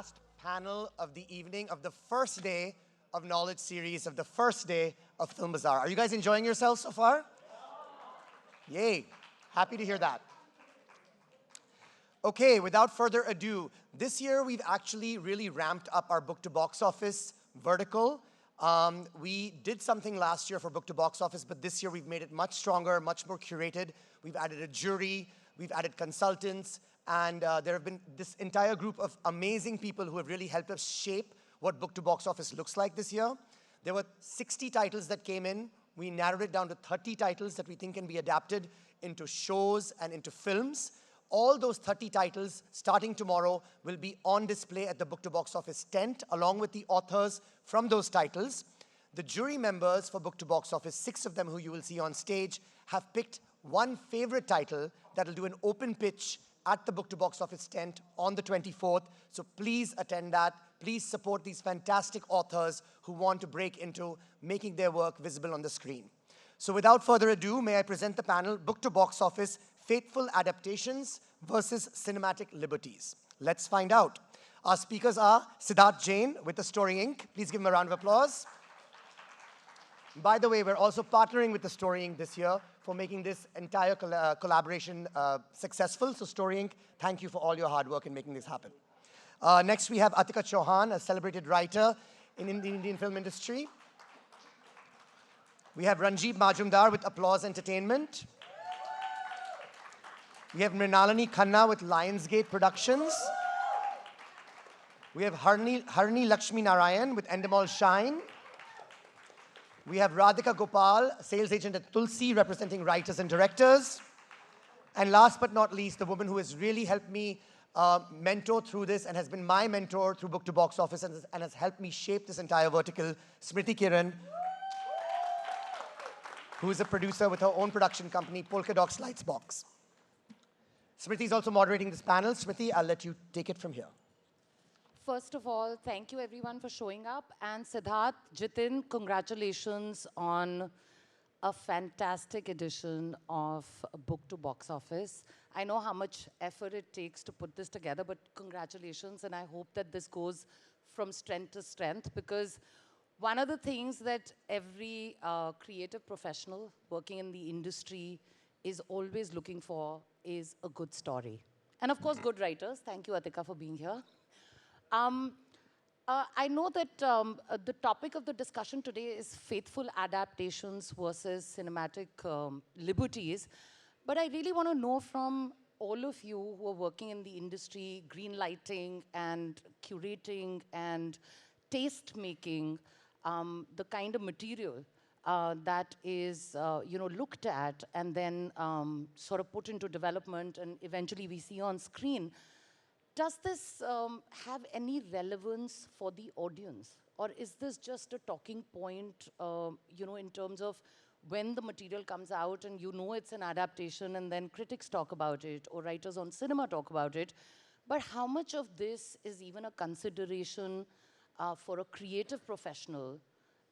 last panel of the evening of the first day of Knowledge Series, of the first day of Film Bazaar. Are you guys enjoying yourselves so far? Yay. Happy to hear that. Okay, without further ado, this year we've actually really ramped up our book to box office vertical. We did something last year for book to box office, but this year we've made it much stronger, much more curated. We've added a jury, we've added consultants, and there have been this entire group of amazing people who have really helped us shape what book to box office looks like this year. There were 60 titles that came in. We narrowed it down to 30 titles that we think can be adapted into shows and into films. All those 30 titles, starting tomorrow, will be on display at the Book to Box Office tent, along with the authors from those titles. The jury members for Book to Box Office, 6 of them who you will see on stage, have picked one favorite title that will do an open pitch at the Book to Box Office tent on the 24th. So please attend that. Please support these fantastic authors who want to break into making their work visible on the screen. So without further ado, may I present the panel, Book to Box Office, Faithful Adaptations versus Cinematic Liberties. Let's find out. Our speakers are Sidharth Jain with The Story Inc. Please give him a round of applause. By the way, we're also partnering with The Story Inc. this year for making this entire collaboration successful. So Story Inc., thank you for all your hard work in making this happen. Next, we have Atika Chohan, a celebrated writer in the Indian film industry. We have Ranjib Majumdar with Applause Entertainment. We have Mrinalini Khanna with Lionsgate Productions. We have Harini Lakshmi Narayan with EndemolShine. We have Radhika Gopal, sales agent at Tulsi, representing writers and directors. And last but not least, the woman who has really helped me mentor through this and has been my mentor through Book to Box Office and has helped me shape this entire vertical, Smriti Kiran, who is a producer with her own production company, Polka LightBox. Smriti is also moderating this panel. Smriti, I'll let you take it from here. First of all, thank you everyone for showing up. And Sidharth, Jitin, congratulations on a fantastic edition of Book to Box Office. I know how much effort it takes to put this together, but congratulations. And I hope that this goes from strength to strength, because one of the things that every creative professional working in the industry is always looking for is a good story. And of course, good writers. Thank you, Atika, for being here. I know that the topic of the discussion today is faithful adaptations versus cinematic liberties. But I really want to know from all of you who are working in the industry, greenlighting and curating and taste making, the kind of material that is looked at and then sort of put into development and eventually we see on screen. Does this have any relevance for the audience? Or is this just a talking point, in terms of when the material comes out and you know it's an adaptation and then critics talk about it or writers on cinema talk about it? But how much of this is even a consideration for a creative professional?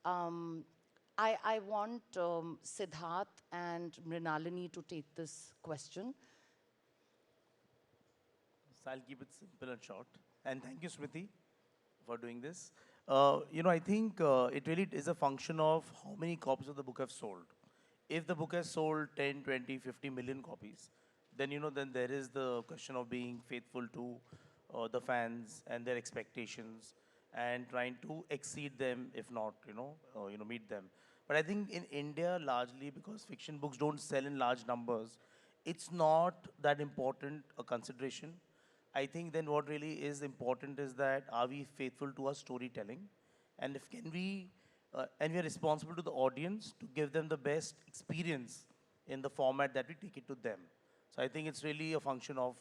I want Sidharth and Mrinalini to take this question. So I'll keep it simple and short. And thank you, Smriti, for doing this. I think it really is a function of how many copies of the book have sold. If the book has sold 10, 20, 50 million copies, then, then there is the question of being faithful to the fans and their expectations and trying to exceed them, if not, meet them. But I think in India, largely because fiction books don't sell in large numbers, it's not that important a consideration. I think then what really is important is that are we faithful to our storytelling? And if can we, and we are responsible to the audience to give them the best experience in the format that we take it to them. So I think it's really a function of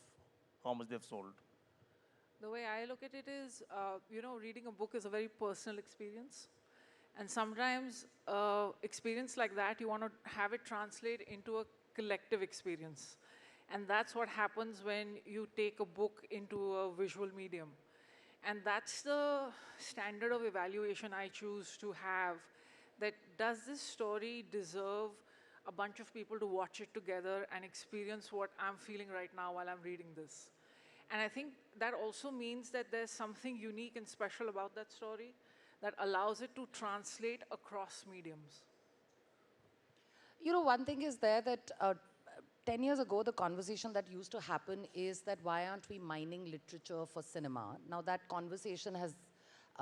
how much they've sold. The way I look at it is, reading a book is a very personal experience. And sometimes experience like that, you want to have it translate into a collective experience. And that's what happens when you take a book into a visual medium. And that's the standard of evaluation I choose to have, that does this story deserve a bunch of people to watch it together and experience what I'm feeling right now while I'm reading this? And I think that also means that there's something unique and special about that story that allows it to translate across mediums. You know, one thing is there that 10 years ago, the conversation that used to happen is that why aren't we mining literature for cinema? Now that conversation has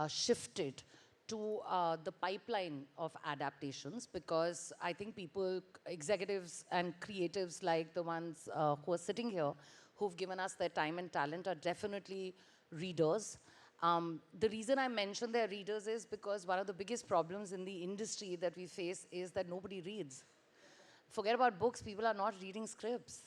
shifted to the pipeline of adaptations, because I think people, executives and creatives like the ones who are sitting here, who've given us their time and talent, are definitely readers. The reason I mention their readers is because one of the biggest problems in the industry that we face is that nobody reads. Forget about books, people are not reading scripts.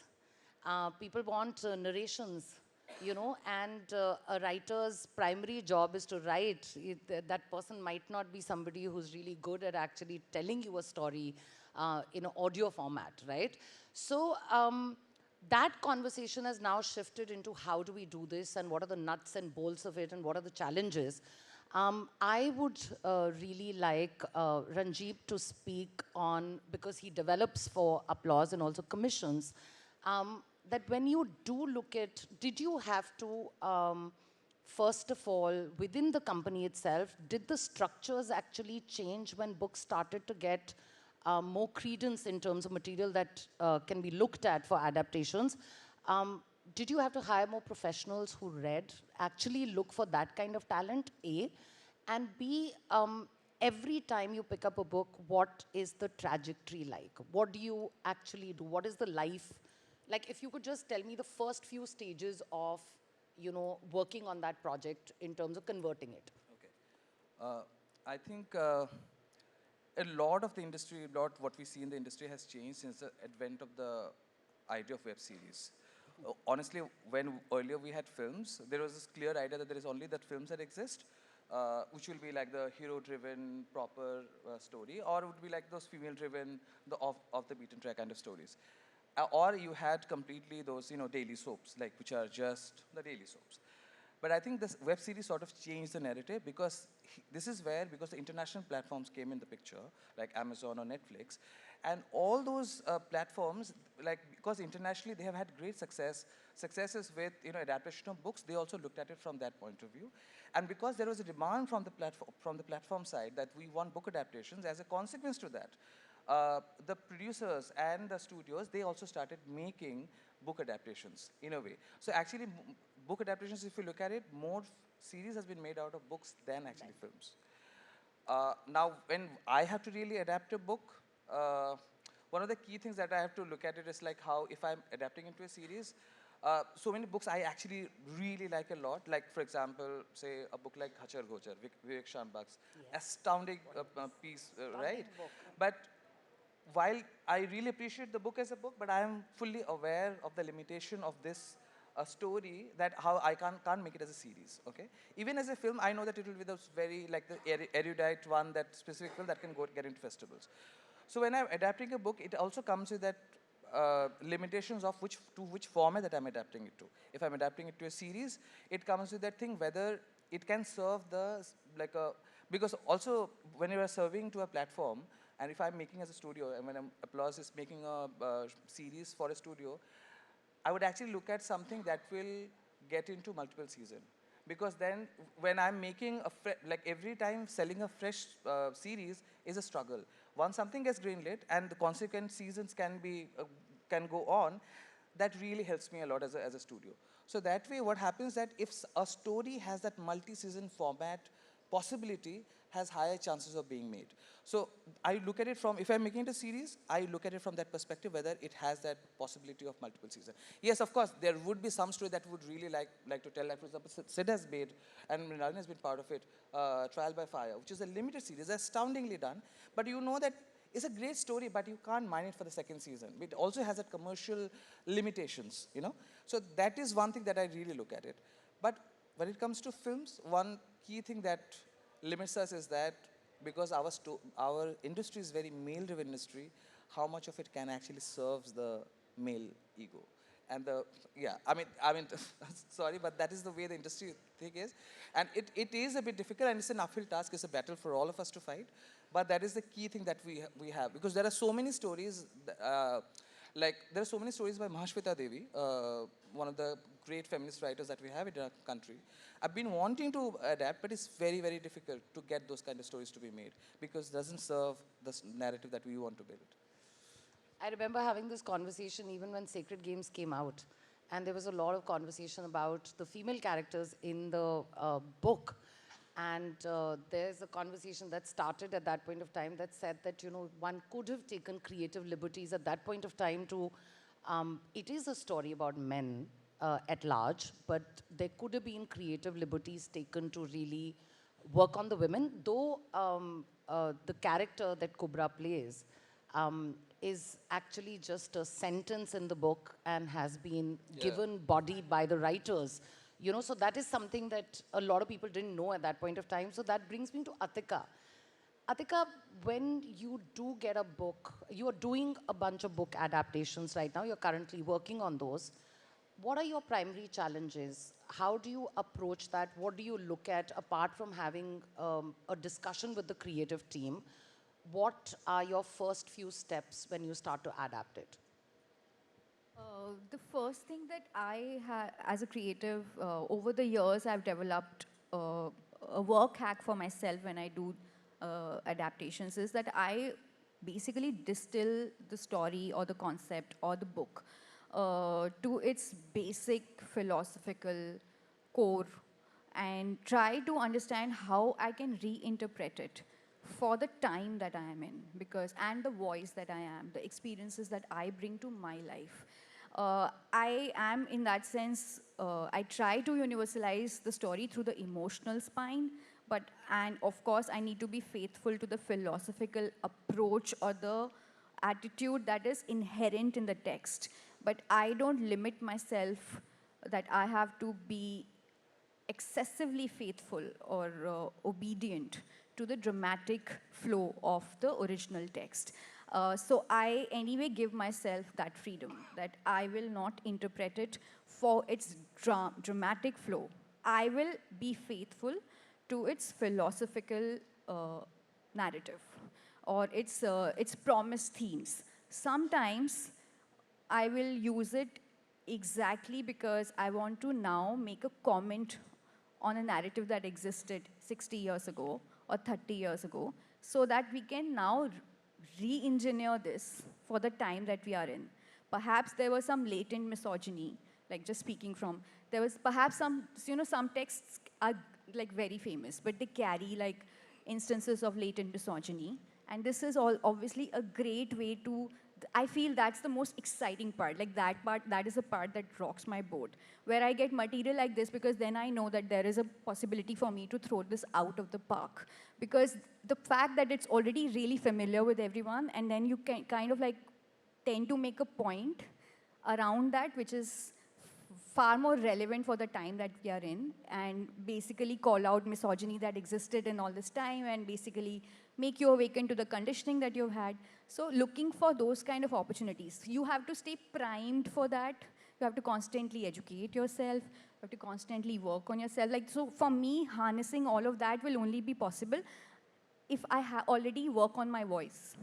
People want narrations, you know, and a writer's primary job is to write. That person might not be somebody who's really good at actually telling you a story in an audio format, right? So that conversation has now shifted into how do we do this and what are the nuts and bolts of it and what are the challenges. I would really like Ranjib to speak on, because he develops for Applause and also commissions, that when you do look at, did you have to, first of all, within the company itself, did the structures actually change when books started to get more credence in terms of material that can be looked at for adaptations? Did you have to hire more professionals who read, actually look for that kind of talent, A? And B, every time you pick up a book, what is the trajectory like? What do you actually do? What is the life? Like, if you could just tell me the first few stages of, you know, working on that project in terms of converting it. Okay. I think a lot of the industry, what we see in the industry has changed since the advent of the idea of web series. Honestly, when earlier we had films, there was this clear idea that there is only that films that exist, which will be like the hero-driven, proper story, or it would be like those female-driven, the off the beaten track kind of stories. Or you had completely those, you know, daily soaps, like which are just the daily soaps. But I think this web series sort of changed the narrative, because this is where, because the international platforms came in the picture, like Amazon or Netflix, and all those platforms, like, because internationally they have had great successes with, you know, adaptation of books, they also looked at it from that point of view. And because there was a demand from the platform side that we want book adaptations, as a consequence to that, the producers and the studios, they also started making book adaptations in a way. So actually, book adaptations, if you look at it, more series has been made out of books than actually films. Now, when I have to really adapt a book, one of the key things that I have to look at it is like how, if I'm adapting into a series, so many books I actually really like a lot. Like, for example, say a book like Hachar Gochar, Vivek Shambhag's astounding piece, right? Book. But while I really appreciate the book as a book, but I am fully aware of the limitation of this story, that how I can't make it as a series, okay? Even as a film, I know that it will be those very, like the erudite one, that specific film that can get into festivals. So when I'm adapting a book, it also comes with that limitations of which format that I'm adapting it to. If I'm adapting it to a series, it comes with that thing whether it can serve the, like a, because also when you are serving to a platform, and if I'm making as a studio, and when Applause is making a series for a studio, I would actually look at something that will get into multiple season. Because then when I'm making like every time selling a fresh series is a struggle. Once something gets greenlit and the consequent seasons can go on, that really helps me a lot as a studio. So that way what happens that if a story has that multi-season format possibility, has higher chances of being made. So I look at it from, if I'm making it a series, I look at it from that perspective, whether it has that possibility of multiple seasons. Yes, of course, there would be some story that would really like to tell, like for example, Sid has made, and Mrinalini has been part of it, Trial by Fire, which is a limited series, astoundingly done, but you know that it's a great story, but you can't mine it for the second season. It also has that commercial limitations, you know? So that is one thing that I really look at it. But when it comes to films, one key thing that limits us is that because our industry is very male-driven industry, how much of it can actually serve the male ego. And I mean, sorry, but that is the way the industry thing is. And it is a bit difficult, and it's an uphill task, it's a battle for all of us to fight. But that is the key thing that we have, because there are so many stories, like there are so many stories by Mahashweta Devi, one of the great feminist writers that we have in our country. I've been wanting to adapt, but it's very, very difficult to get those kind of stories to be made because it doesn't serve the narrative that we want to build. I remember having this conversation even when Sacred Games came out. And there was a lot of conversation about the female characters in the book. And there's a conversation that started at that point of time that said that, you know, one could have taken creative liberties at that point of time to, it is a story about men at large, but there could have been creative liberties taken to really work on the women, though the character that Kubra plays is actually just a sentence in the book and has been given body by the writers. You know, so that is something that a lot of people didn't know at that point of time. So that brings me to Atika. Atika, when you do get a book, you are doing a bunch of book adaptations right now. You're currently working on those. What are your primary challenges? How do you approach that? What do you look at apart from having a discussion with the creative team? What are your first few steps when you start to adapt it? The first thing that I have, as a creative, over the years, I've developed a work hack for myself when I do adaptations is that I basically distill the story or the concept or the book to its basic philosophical core and try to understand how I can reinterpret it for the time that I am in, because, and the voice that I am, the experiences that I bring to my life. I am, in that sense, I try to universalize the story through the emotional spine, and of course, I need to be faithful to the philosophical approach or the attitude that is inherent in the text. But I don't limit myself that I have to be excessively faithful or obedient to the dramatic flow of the original text. So I anyway give myself that freedom, that I will not interpret it for its dramatic flow. I will be faithful to its philosophical narrative or its promised themes. Sometimes I will use it exactly because I want to now make a comment on a narrative that existed 60 years ago or 30 years ago, so that we can now re-engineer this for the time that we are in. Perhaps there was some latent misogyny, like just speaking from, there was perhaps some, you know, some texts are like very famous, but they carry like instances of latent misogyny. And this is all obviously a great way to, I feel that's the most exciting part. Like that part, that is the part that rocks my boat, where I get material like this because then I know that there is a possibility for me to throw this out of the park. Because the fact that it's already really familiar with everyone, and then you can kind of like tend to make a point around that, which is far more relevant for the time that we are in, and basically call out misogyny that existed in all this time, and basically make you awaken to the conditioning that you've had. So looking for those kind of opportunities. You have to stay primed for that. You have to constantly educate yourself. You have to constantly work on yourself. Like, so for me, harnessing all of that will only be possible if I already work on my voice.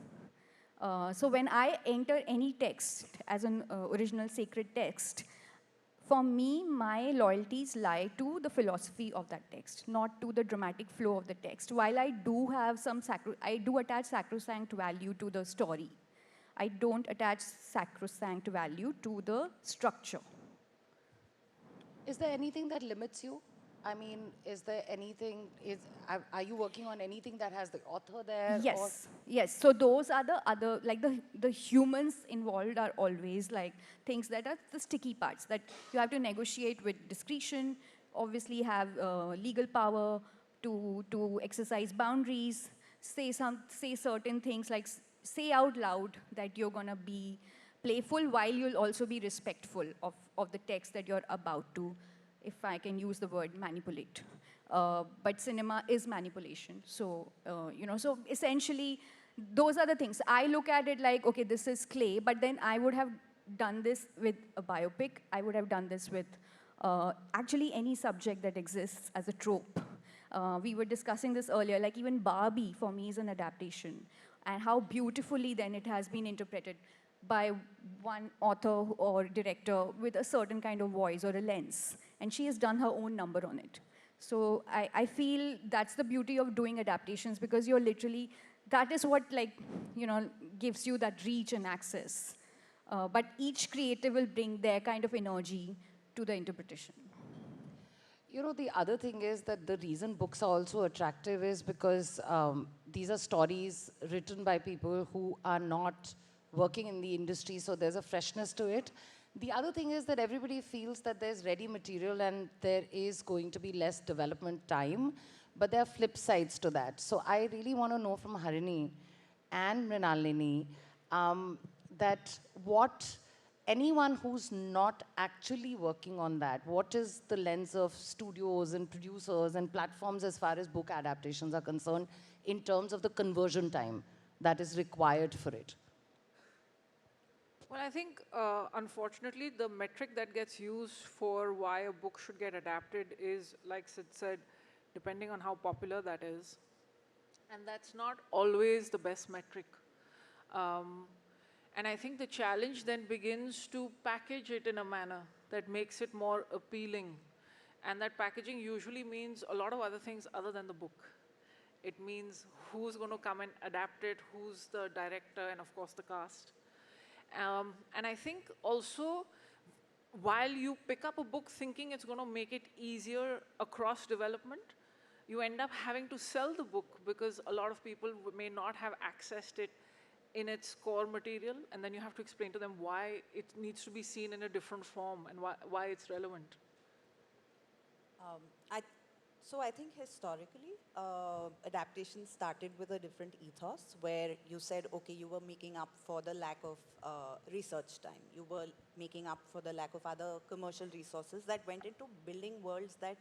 So when I enter any text as an original sacred text, for me, my loyalties lie to the philosophy of that text, not to the dramatic flow of the text. While I do have some, I do attach sacrosanct value to the story, I don't attach sacrosanct value to the structure. Is there anything that limits you? I mean, is there anything, are you working on anything that has the author there? Yes, yes. So those are the other, like the humans involved are always like things that are the sticky parts that you have to negotiate with discretion, obviously have legal power to exercise boundaries, say certain things, like say out loud that you're gonna be playful while you'll also be respectful of the text that you're about to, if I can use the word, manipulate. But cinema is manipulation. So, you know, so essentially, those are the things. I look at it like, okay, this is clay, but then I would have done this with a biopic. I would have done this with actually any subject that exists as a trope. We were discussing this earlier, like even Barbie for me is an adaptation, and how beautifully then it has been interpreted. by one author or director with a certain kind of voice or a lens. And she has done her own number on it. So I feel that's the beauty of doing adaptations, because you're literally, that is what gives you that reach and access. But each creative will bring their kind of energy to the interpretation. You know, the other thing is that the reason books are also attractive is because these are stories written by people who are not working in the industry, so there's a freshness to it. The other thing is that everybody feels that there's ready material and there is going to be less development time, but there are flip sides to that. So I really want to know from Harini and Mrinalini that what anyone who's not actually working on that, what is the lens of studios and producers and platforms as far as book adaptations are concerned in terms of the conversion time that is required for it? Well, I think, unfortunately, the metric that gets used for why a book should get adapted is, like Sid said, depending on how popular that is. And that's not always the best metric. And I think the challenge then begins to package it in a manner that makes it more appealing. And that packaging usually means a lot of other things other than the book. It means who's going to come and adapt it, who's the director, and of course the cast. And I think also, while you pick up a book thinking it's going to make it easier across development, you end up having to sell the book because a lot of people may not have accessed it in its core material, and then you have to explain to them why it needs to be seen in a different form and why it's relevant. So I think historically, adaptations started with a different ethos where you said, okay, you were making up for the lack of research time. You were making up for the lack of other commercial resources that went into building worlds that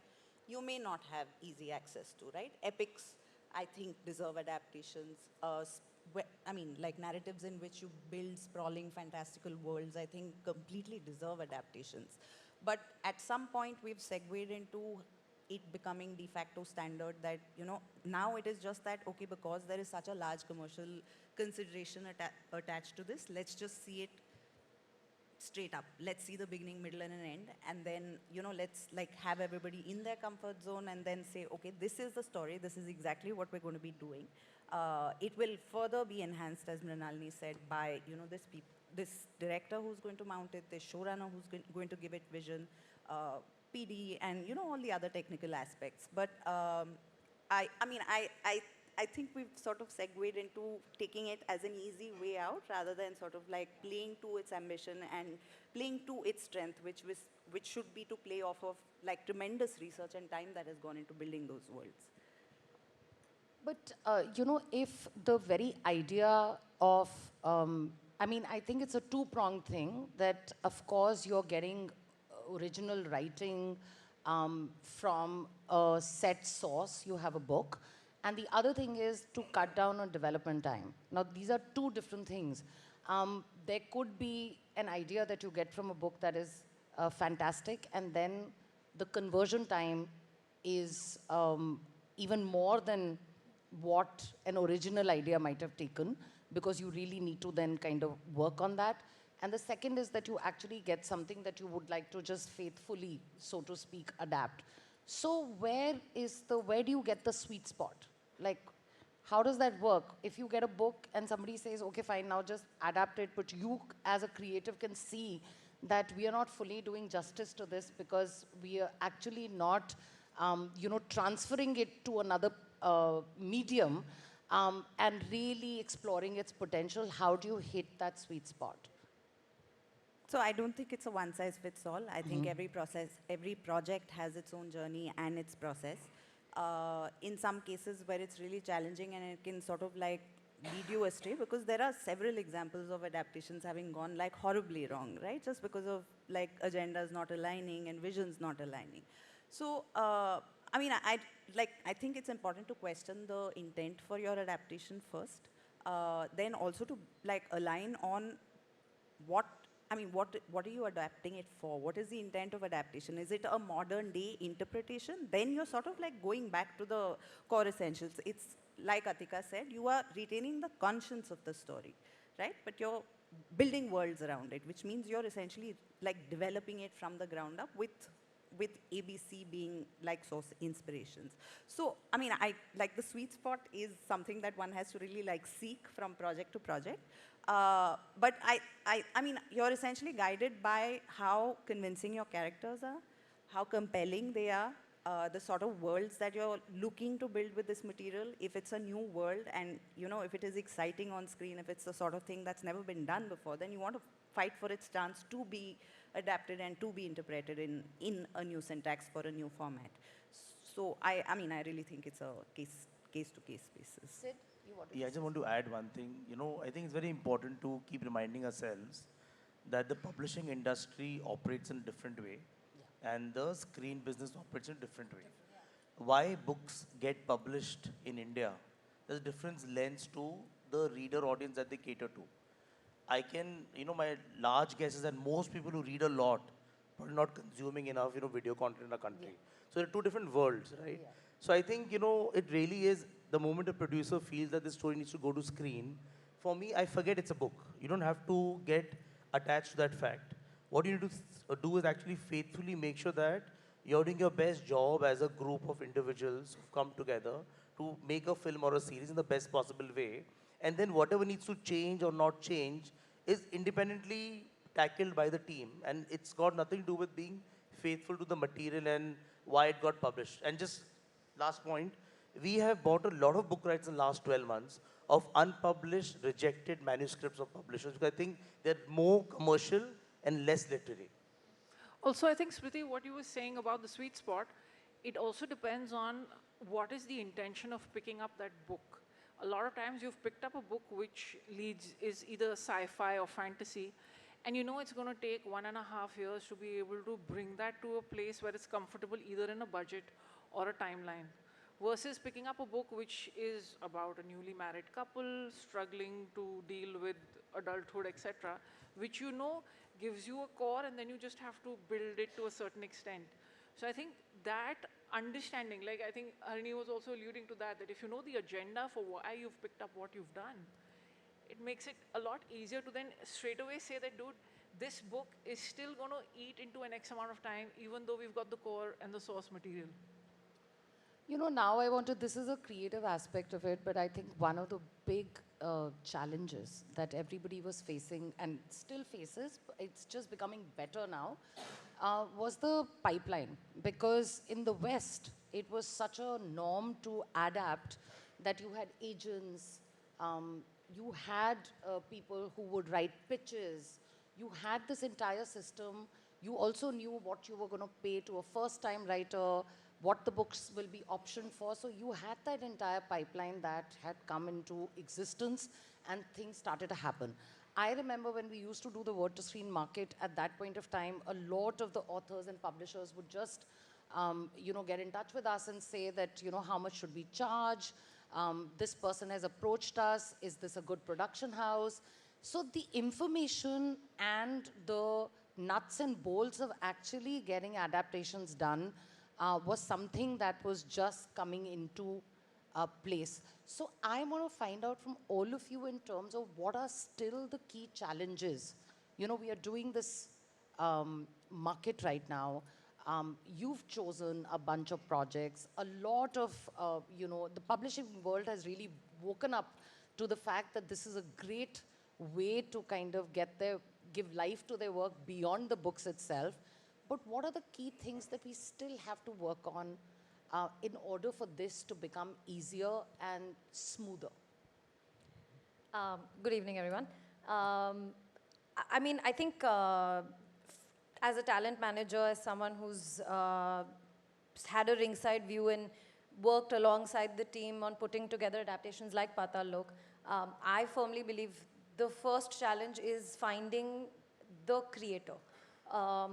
you may not have easy access to, right? Epics, I think, deserve adaptations. Like narratives in which you build sprawling, fantastical worlds, I think completely deserve adaptations. But at some point, we've segued into it becoming de facto standard that, now it is just that, okay, because there is such a large commercial consideration attached to this, let's just see it straight up. Let's see the beginning, middle, and an end. And then, let's have everybody in their comfort zone and then say, okay, this is the story. This is exactly what we're going to be doing. It will further be enhanced, as Mrinalini said, by, this director who's going to mount it, this showrunner who's going to give it vision, PD, and all the other technical aspects. But I think we've sort of segued into taking it as an easy way out rather than sort of playing to its ambition and playing to its strength, which should be to play off of tremendous research and time that has gone into building those worlds. But, if the very idea of, I think it's a two-pronged thing that, of course, you're getting original writing from a set source, you have a book. And the other thing is to cut down on development time. Now, these are two different things. There could be an idea that you get from a book that is fantastic, and then the conversion time is even more than what an original idea might have taken, because you really need to then kind of work on that. And the second is that you actually get something that you would like to just faithfully, so to speak, adapt. So where do you get the sweet spot? How does that work? If you get a book and somebody says, okay, fine, now just adapt it, but you as a creative can see that we are not fully doing justice to this because we are actually not, transferring it to another medium and really exploring its potential. How do you hit that sweet spot? So I don't think it's a one-size-fits-all. I think every project has its own journey and its process. In some cases where it's really challenging and it can sort of lead you astray, because there are several examples of adaptations having gone horribly wrong, right? Just because of agendas not aligning and visions not aligning. So, I think it's important to question the intent for your adaptation first. Then also to align on what are you adapting it for? What is the intent of adaptation? Is it a modern day interpretation? Then you're sort of going back to the core essentials. It's like Atika said, you are retaining the conscience of the story, right? But you're building worlds around it, which means you're essentially like developing it from the ground up with ABC being like source inspirations. So, I mean, I like the sweet spot is something that one has to really like seek from project to project. But I mean, you're essentially guided by how convincing your characters are, how compelling they are, the sort of worlds that you're looking to build with this material. If it's a new world and, you know, if it is exciting on screen, if it's the sort of thing that's never been done before, then you want to fight for its chance to be adapted and to be interpreted in a new syntax for a new format. So I mean, I really think it's a case-to-case basis. Sid, you want to Yeah, I just want to add one thing. You know, I think it's very important to keep reminding ourselves that the publishing industry operates in a different way, and the screen business operates in a different way. Why books get published in India? There's a different lens to the reader audience that they cater to. I can, you know, my large guess is that most people who read a lot are not consuming enough, you know, video content in our country. So they're two different worlds, right? So I think, you know, it really is the moment a producer feels that this story needs to go to screen. For me, I forget it's a book. You don't have to get attached to that fact. What you need to do is actually faithfully make sure that you're doing your best job as a group of individuals who've come together to make a film or a series in the best possible way. And then whatever needs to change or not change is independently tackled by the team. And it's got nothing to do with being faithful to the material and why it got published. And just last point, we have bought a lot of book rights in the last 12 months of unpublished, rejected manuscripts of publishers because I think they're more commercial and less literary. Also, I think, Smriti, what you were saying about the sweet spot, it also depends on what is the intention of picking up that book. A lot of times you've picked up a book which is either sci-fi or fantasy, and you know it's going to take 1.5 years to be able to bring that to a place where it's comfortable either in a budget or a timeline. Versus picking up a book which is about a newly married couple struggling to deal with adulthood, etc., which you know gives you a core and then you just have to build it to a certain extent. So I think that understanding, like I think Harini was also alluding to that if you know the agenda for why you've picked up what you've done, it makes it a lot easier to then straight away say that, dude, this book is still going to eat into an X amount of time, even though we've got the core and the source material. You know, now I want to, this is a creative aspect of it, but I think one of the big challenges that everybody was facing and still faces, it's just becoming better now, was the pipeline. Because in the West, it was such a norm to adapt that you had agents, you had people who would write pitches, you had this entire system, you also knew what you were going to pay to a first-time writer, what the books will be optioned for. So you had that entire pipeline that had come into existence and things started to happen. I remember when we used to do the word to screen market, at that point of time, a lot of the authors and publishers would just, you know, get in touch with us and say that, you know, how much should we charge? This person has approached us. Is this a good production house? So the information and the nuts and bolts of actually getting adaptations done was something that was just coming into place. So I want to find out from all of you in terms of what are still the key challenges. You know, we are doing this market right now. You've chosen a bunch of projects. A lot of, you know, the publishing world has really woken up to the fact that this is a great way to kind of give life to their work beyond the books itself. But what are the key things that we still have to work on in order for this to become easier and smoother? Good evening, everyone. I mean, I think as a talent manager, as someone who's had a ringside view and worked alongside the team on putting together adaptations like Patal Lok, I firmly believe the first challenge is finding the creator.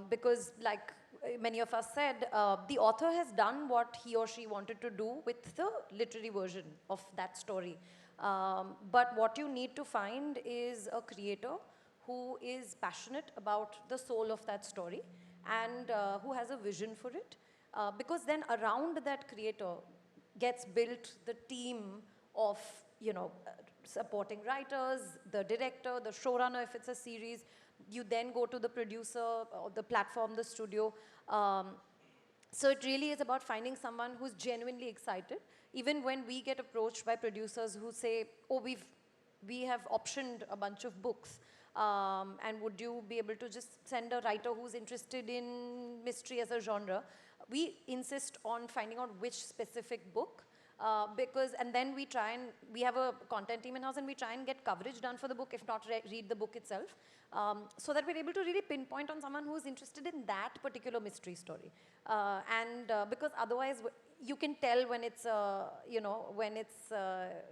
Because like many of us said, the author has done what he or she wanted to do with the literary version of that story. But what you need to find is a creator who is passionate about the soul of that story and who has a vision for it. Because then around that creator gets built the team of, supporting writers, the director, the showrunner if it's a series. You then go to the producer, or the platform, the studio. So it really is about finding someone who's genuinely excited. Even when we get approached by producers who say, oh, we have optioned a bunch of books, and would you be able to just send a writer who's interested in mystery as a genre? We insist on finding out which specific book, and then we have a content team in-house and we try and get coverage done for the book, if not read the book itself, so that we're able to really pinpoint on someone who's interested in that particular mystery story. Because otherwise, you can tell when it's,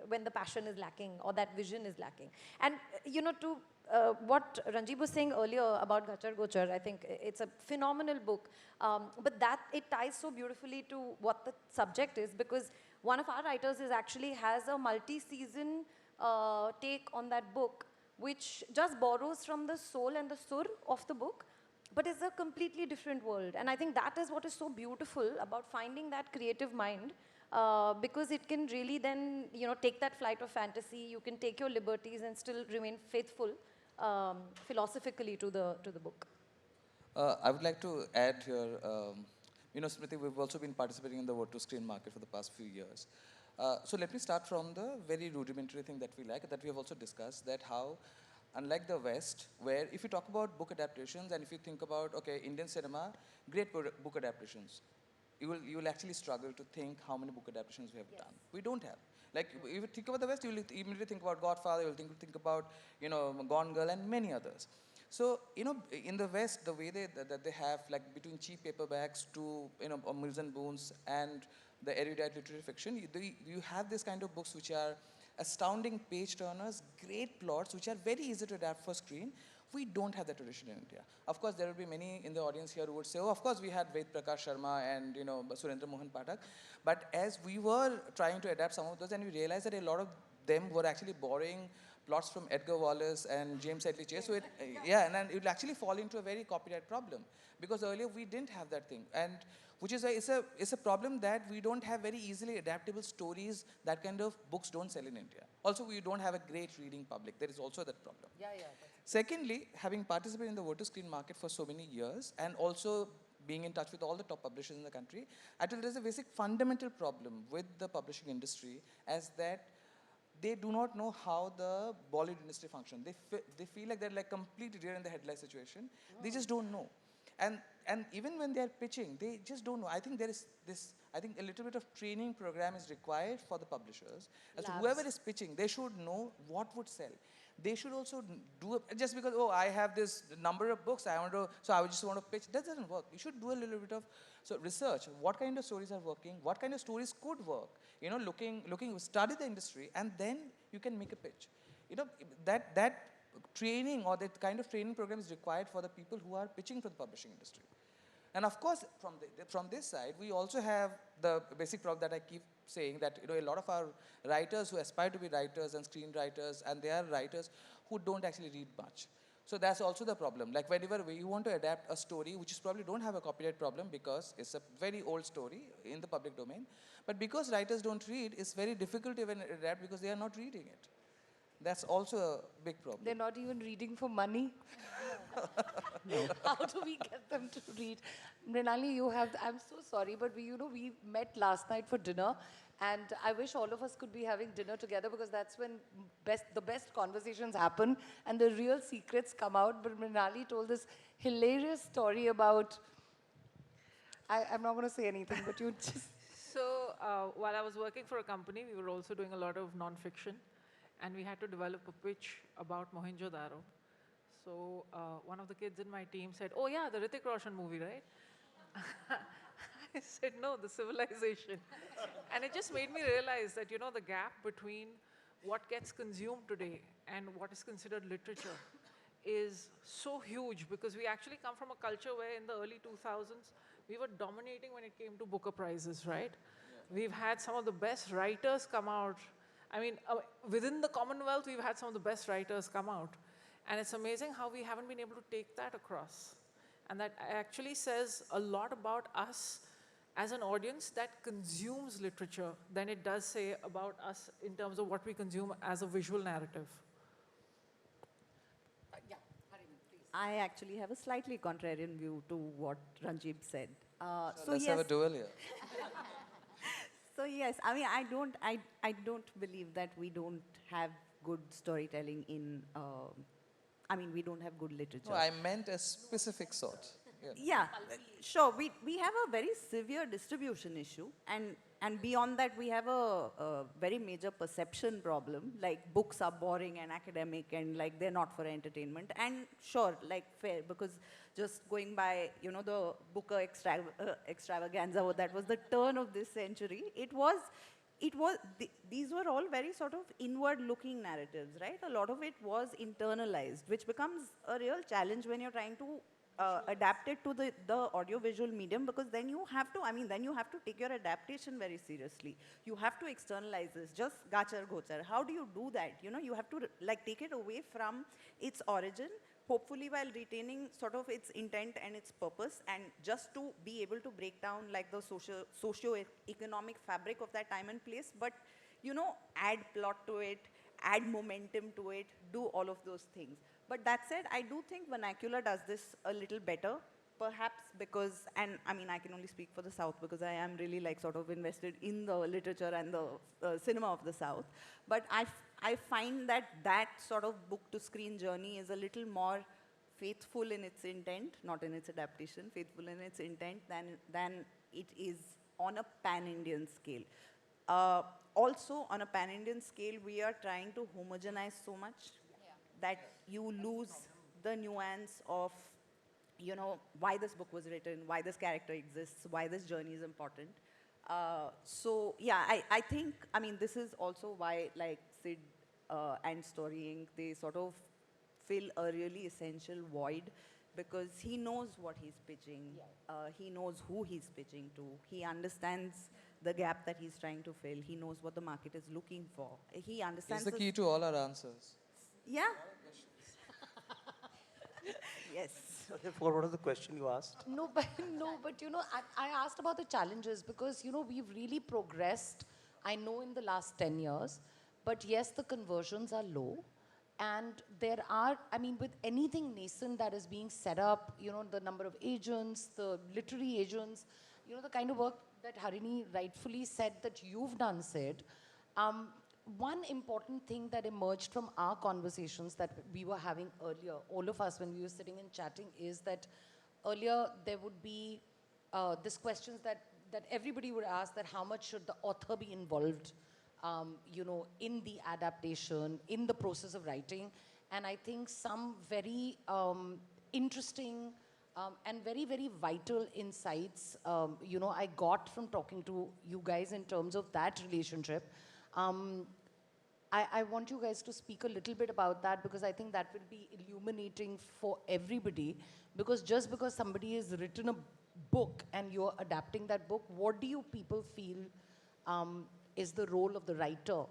when the passion is lacking or that vision is lacking. And, what Ranjib was saying earlier about Gachar Gochar, I think it's a phenomenal book. But it ties so beautifully to what the subject is, because one of our writers has a multi-season take on that book, which just borrows from the soul and the sur of the book, but is a completely different world. And I think that is what is so beautiful about finding that creative mind, because it can really then, take that flight of fantasy, you can take your liberties and still remain faithful philosophically to the book. I would like to add here, Smriti, we've also been participating in the word-to-screen market for the past few years. So let me start from the very rudimentary thing that we like, that we have also discussed, that how, unlike the West, where if you talk about book adaptations and if you think about, okay, Indian cinema, great book adaptations, you will actually struggle to think how many book adaptations we have done. We don't have. Like, if you think about the West, you will immediately think about Godfather, you will think about, Gone Girl and many others. So, in the West, the way that they have, like, between cheap paperbacks to, Mills and Boons and the erudite literary fiction, you have this kind of books which are astounding page turners, great plots, which are very easy to adapt for screen. We don't have that tradition in India. Of course, there will be many in the audience here who would say, oh, of course, we had Ved Prakash Sharma and, Surendra Mohan Pathak. But as we were trying to adapt some of those, and we realized that a lot of them were actually borrowing plots from Edgar Wallace and James Hadley Chase. So and then it would actually fall into a very copyright problem, because earlier we didn't have that thing. And which is it's a problem that we don't have very easily adaptable stories. That kind of books don't sell in India. Also, we don't have a great reading public. There is also that problem. Secondly, having participated in the word-to-screen market for so many years, and also being in touch with all the top publishers in the country, I think there's a basic fundamental problem with the publishing industry, as that they do not know how the Bollywood industry functions. They feel like they're like completely deer in the headlight situation. They just don't know. And even when they're pitching, they just don't know. I think there is a little bit of training program is required for the publishers. As to whoever is pitching, they should know what would sell. They should also do, just because, oh, I have this number of books, so I just want to pitch. That doesn't work. You should do a little bit of research. What kind of stories are working? What kind of stories could work? Study the industry, and then you can make a pitch. That training, or that kind of training program, is required for the people who are pitching for the publishing industry. And of course, from this side, we also have the basic problem that I keep saying, that a lot of our writers who aspire to be writers and screenwriters, and they are writers who don't actually read much. So that's also the problem. Like, whenever you want to adapt a story, which is probably don't have a copyright problem because it's a very old story in the public domain, but because writers don't read, it's very difficult to even adapt because they are not reading it. That's also a big problem. They're not even reading for money. How do we get them to read? Mrinalini, I'm so sorry, but we met last night for dinner, and I wish all of us could be having dinner together, because that's when the best conversations happen and the real secrets come out. But Mrinalini told this hilarious story about, I'm not going to say anything, but you just... So while I was working for a company, we were also doing a lot of non-fiction. And we had to develop a pitch about Mohenjo-daro. So one of the kids in my team said, oh yeah, the Hrithik Roshan movie, right? I said, no, the Civilization. And it just made me realize that, the gap between what gets consumed today and what is considered literature is so huge, because we actually come from a culture where in the early 2000s, we were dominating when it came to Booker Prizes, right? Yeah. We've had some of the best writers come out. I mean, within the Commonwealth, we've had some of the best writers come out. And it's amazing how we haven't been able to take that across. And that actually says a lot about us as an audience that consumes literature than it does say about us in terms of what we consume as a visual narrative. I actually have a slightly contrarian view to what Ranjib said. So Let's yes, have a duel here. so yes, I mean, I don't believe that we don't have good storytelling in, I mean, we don't have good literature. No, I meant a specific sort. Yeah. Yeah, sure. We have a very severe distribution issue, and beyond that, we have a very major perception problem. Like books are boring and academic, and like they're not for entertainment. And sure, like fair, because just going by the Booker extravaganza, that was the turn of this century. These were all very sort of inward-looking narratives, right? A lot of it was internalized, which becomes a real challenge when you're trying to adapt it to the audiovisual medium, because then you have to, then you have to take your adaptation very seriously. You have to externalize this, just gachar gochar. How do you do that? You have to like take it away from its origin, hopefully while retaining sort of its intent and its purpose, and just to be able to break down like the socio-economic fabric of that time and place, but add plot to it, add momentum to it, do all of those things. But that said, I do think vernacular does this a little better, perhaps because, and I can only speak for the South because I am really like sort of invested in the literature and the cinema of the South. But I find that sort of book-to-screen journey is a little more faithful in its intent, not in its adaptation, faithful in its intent than it is on a pan-Indian scale. Also, on a pan-Indian scale, we are trying to homogenize so much that you lose the nuance of, why this book was written, why this character exists, why this journey is important. So yeah, I think, this is also why like Sid and Storying, they sort of fill a really essential void, because he knows what he's pitching. He knows who he's pitching to. He understands the gap that he's trying to fill. He knows what the market is looking for. He understands. He's the key to all our answers. Yeah. Yes. What was the question you asked? No, but I asked about the challenges because, we've really progressed, I know, in the last 10 years. But yes, the conversions are low. And there are, with anything nascent that is being set up, the number of agents, the literary agents, the kind of work that Harini rightfully said that you've done, Sid. One important thing that emerged from our conversations that we were having earlier, all of us when we were sitting and chatting, is that earlier there would be this questions that everybody would ask, that how much should the author be involved, in the adaptation, in the process of writing. And I think some very interesting and very, very vital insights, I got from talking to you guys in terms of that relationship. I want you guys to speak a little bit about that, because I think that will be illuminating for everybody. Because just because somebody has written a book and you're adapting that book, what do you people feel is the role of the writer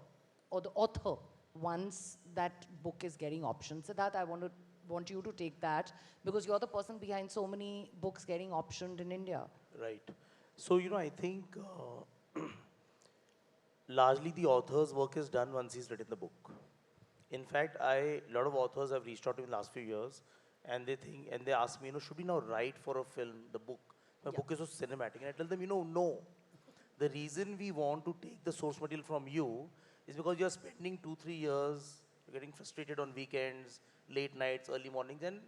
or the author once that book is getting optioned? Sidharth, I want you to take that, because you're the person behind so many books getting optioned in India. Right. So, I think largely the author's work is done once he's written the book. In fact, a lot of authors have reached out to me in the last few years, and they ask me, should we now write for a film, the book? My book is so cinematic. And I tell them, no. The reason we want to take the source material from you is because you're spending 2-3 years, you're getting frustrated on weekends, late nights, early mornings, and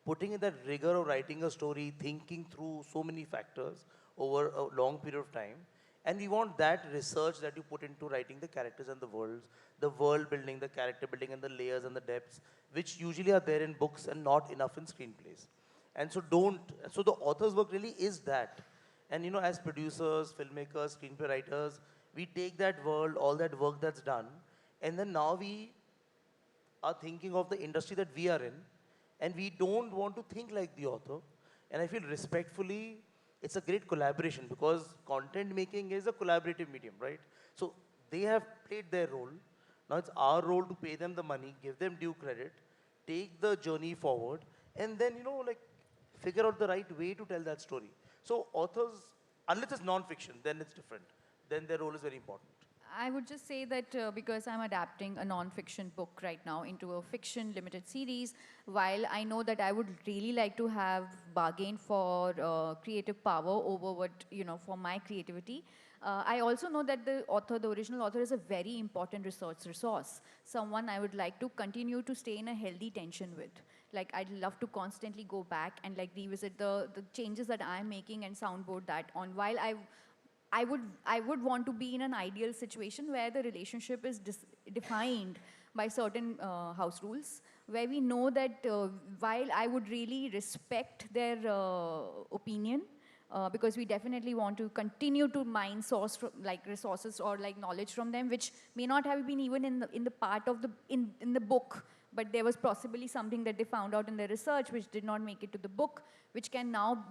putting in that rigor of writing a story, thinking through so many factors over a long period of time. And we want that research that you put into writing the characters and the world building, the character building, and the layers and the depths, which usually are there in books and not enough in screenplays. And so the author's work really is that. And as producers, filmmakers, screenplay writers, we take that world, all that work that's done, and then now we are thinking of the industry that we are in, and we don't want to think like the author. And I feel respectfully, it's a great collaboration, because content making is a collaborative medium, right? So they have played their role. Now it's our role to pay them the money, give them due credit, take the journey forward, and then, figure out the right way to tell that story. So authors, Unless it's non-fiction, then it's different. Then their role is very important. I would just say that because I'm adapting a non-fiction book right now into a fiction limited series, while I know that I would really like to have bargain for creative power over what, for my creativity, I also know that the author, the original author, is a very important resource, someone I would like to continue to stay in a healthy tension with. Like, I'd love to constantly go back and like revisit the changes that I'm making and soundboard that on, while I would want to be in an ideal situation where the relationship is defined by certain house rules, where we know that while I would really respect their opinion, because we definitely want to continue to mine source like resources or like knowledge from them, which may not have been even in the part of in the book, but there was possibly something that they found out in their research which did not make it to the book, which can now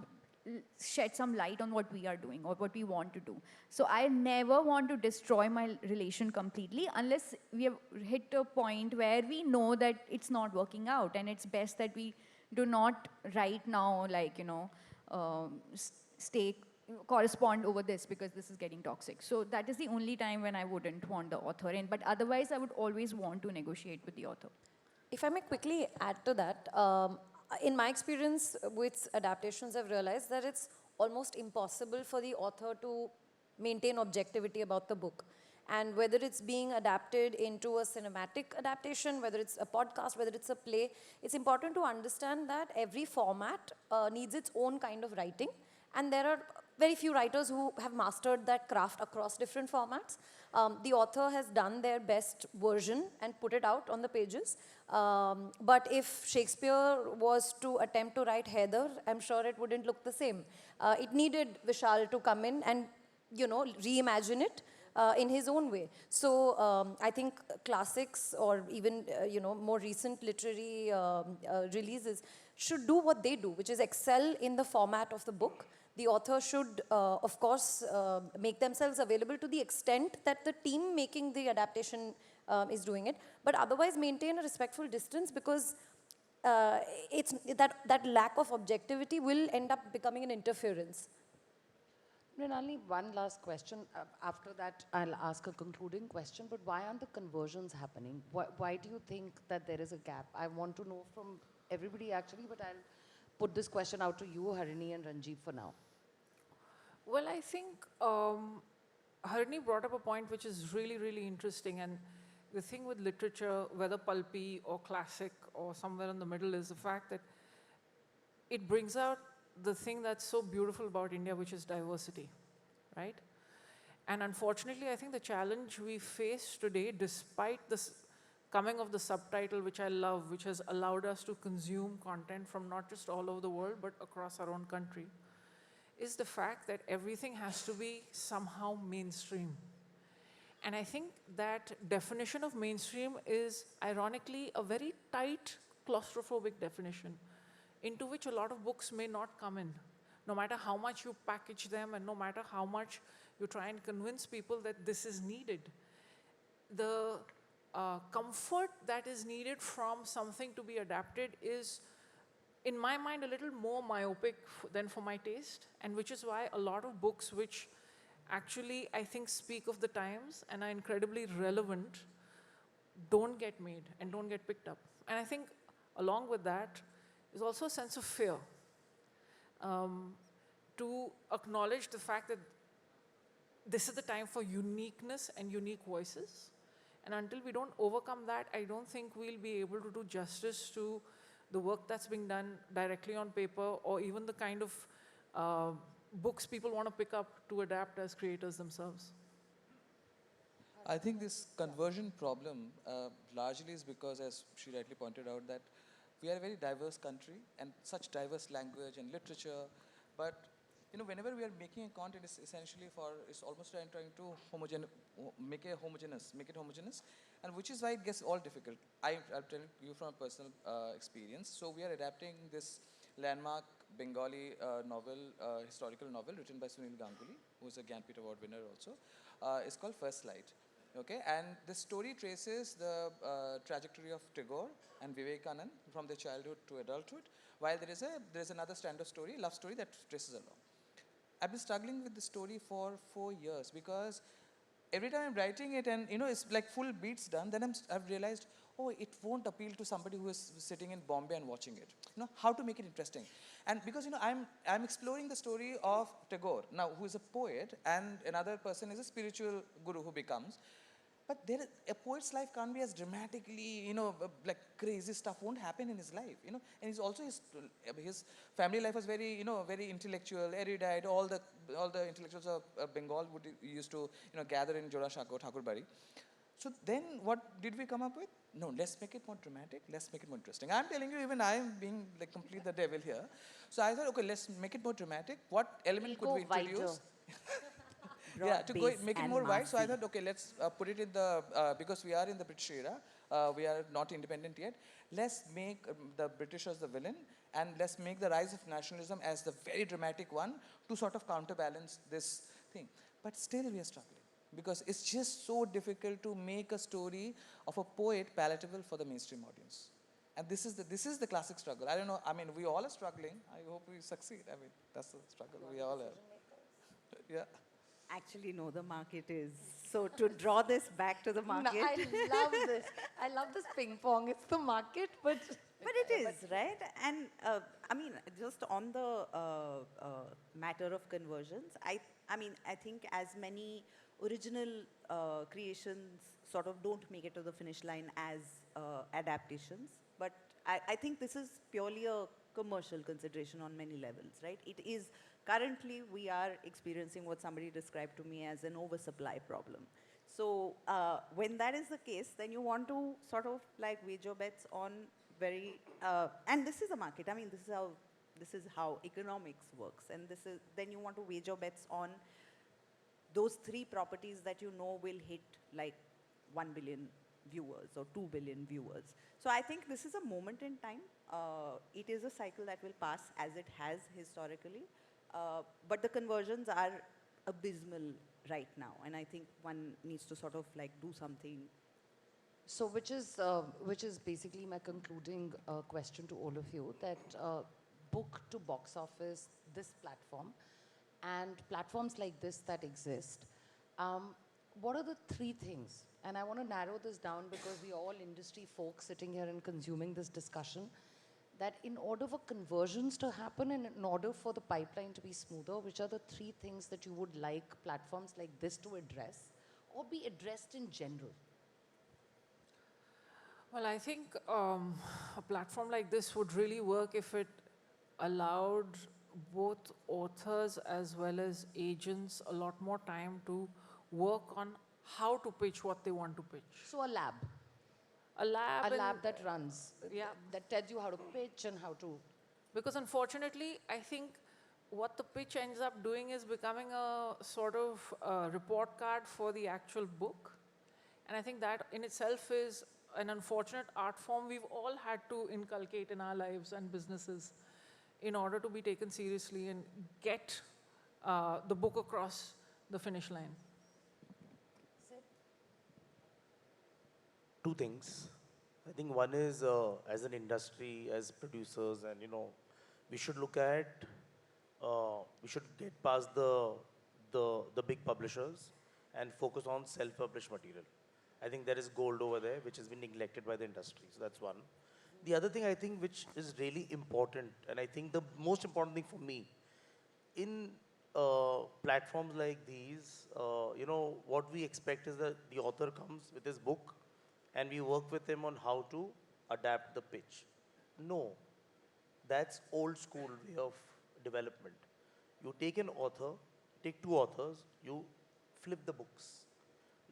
shed some light on what we are doing or what we want to do. So I never want to destroy my relation completely unless we have hit a point where we know that it's not working out, and it's best that we do not right now, like, stay correspond over this because this is getting toxic. So that is the only time when I wouldn't want the author in, but otherwise I would always want to negotiate with the author. If I may quickly add to that, in my experience with adaptations, I've realized that it's almost impossible for the author to maintain objectivity about the book. And whether it's being adapted into a cinematic adaptation, whether it's a podcast, whether it's a play, it's important to understand that every format needs its own kind of writing. And there are very few writers who have mastered that craft across different formats. The author has done their best version and put it out on the pages. But if Shakespeare was to attempt to write Heather, I'm sure it wouldn't look the same. It needed Vishal to come in and, reimagine it in his own way. So I think classics or even, more recent literary releases should do what they do, which is excel in the format of the book. The author should, of course, make themselves available to the extent that the team making the adaptation is doing it, but otherwise maintain a respectful distance, because it's that lack of objectivity will end up becoming an interference. Mrinalini, one last question. After that, I'll ask a concluding question, but why aren't the conversions happening? Why do you think that there is a gap? I want to know from everybody, actually, but I'll put this question out to you, Harini and Ranjib, for now. Well, I think Harini brought up a point which is really, really interesting. And the thing with literature, whether pulpy or classic or somewhere in the middle, is the fact that it brings out the thing that's so beautiful about India, which is diversity, right? And unfortunately, I think the challenge we face today, despite this coming of the subtitle, which I love, which has allowed us to consume content from not just all over the world, but across our own country, is the fact that everything has to be somehow mainstream. And I think that definition of mainstream is, ironically, a very tight, claustrophobic definition into which a lot of books may not come in, no matter how much you package them and no matter how much you try and convince people that this is needed. The comfort that is needed from something to be adapted is, in my mind, a little more myopic than for my taste, and which is why a lot of books which actually, I think, speak of the times and are incredibly relevant don't get made and don't get picked up. And I think along with that is also a sense of fear, to acknowledge the fact that this is the time for uniqueness and unique voices. And until we don't overcome that, I don't think we'll be able to do justice to the work that's being done directly on paper, or even the kind of books people want to pick up to adapt as creators themselves. I think this conversion problem largely is because, as she rightly pointed out, that we are a very diverse country and such diverse language and literature, but whenever we are making a content, it's almost trying to make it homogeneous, and which is why it gets all difficult. I'll tell you from a personal experience. So we are adapting this landmark Bengali historical novel written by Sunil Ganguly, who is a Gyanpith Award winner also. It's called First Light. Okay, and the story traces the trajectory of Tagore and Vivekanand from their childhood to adulthood, while there is another standard story, love story, that traces along. I've been struggling with the story for 4 years because every time I'm writing it and it's like full beats done, then I've realized, oh, it won't appeal to somebody who is sitting in Bombay and watching it. How to make it interesting. And because I'm exploring the story of Tagore now, who is a poet, and another person is a spiritual guru who becomes. But a poet's life can't be as dramatically, like crazy stuff won't happen in his life, And he's also his family life was very, very intellectual, erudite. All the intellectuals of Bengal used to, gather in Jora Thakur Bari. So then what did we come up with? No, let's make it more dramatic. Let's make it more interesting. I'm telling you, even I'm being like complete the devil here. So I thought, okay, let's make it more dramatic. What element could we introduce? Yeah, to make it more wide. So I thought, okay, let's put it in the, because we are in the British era, we are not independent yet. Let's make the British as the villain, and let's make the rise of nationalism as the very dramatic one to sort of counterbalance this thing. But still we are struggling because it's just so difficult to make a story of a poet palatable for the mainstream audience. And this is the classic struggle. I don't know, I mean, we all are struggling. I hope we succeed. I mean, that's the struggle we all have. Yeah. Actually, no, the market is. So to draw this back to the market. No, I love this. I love this ping pong. It's the market, but it is, right? And I mean, just on the matter of conversions, I think as many original creations sort of don't make it to the finish line as adaptations. But I think this is purely a commercial consideration on many levels, right? It is, currently we are experiencing what somebody described to me as an oversupply problem. So when that is the case, then you want to sort of like wager bets on very, and this is a market. I mean, this is how economics works. And then you want to wager bets on those 3 properties that you know will hit like 1 billion viewers or 2 billion viewers. So I think this is a moment in time. It is a cycle that will pass as it has historically. But the conversions are abysmal right now. And I think one needs to sort of like do something. so which is basically my concluding question to all of you, that book to box office, this platform, and platforms like this that exist, what are the 3 things? And I want to narrow this down because we're all industry folks sitting here and consuming this discussion, that in order for conversions to happen and in order for the pipeline to be smoother, which are the 3 things that you would like platforms like this to address or be addressed in general? Well, I think a platform like this would really work if it allowed both authors as well as agents a lot more time to work on how to pitch what they want to pitch. So a lab. A lab that runs, that tells you how to pitch and how to... Because unfortunately, I think what the pitch ends up doing is becoming a sort of report card for the actual book. And I think that in itself is an unfortunate art form we've all had to inculcate in our lives and businesses in order to be taken seriously and get the book across the finish line. 2 things. I think one is as an industry, as producers, and we should look at, we should get past the big publishers and focus on self-published material. I think there is gold over there, which has been neglected by the industry. So that's one. The other thing I think which is really important, and I think the most important thing for me, in platforms like these, what we expect is that the author comes with his book, and we work with him on how to adapt the pitch. No, that's old school way of development. You take an author, take 2 authors, you flip the books.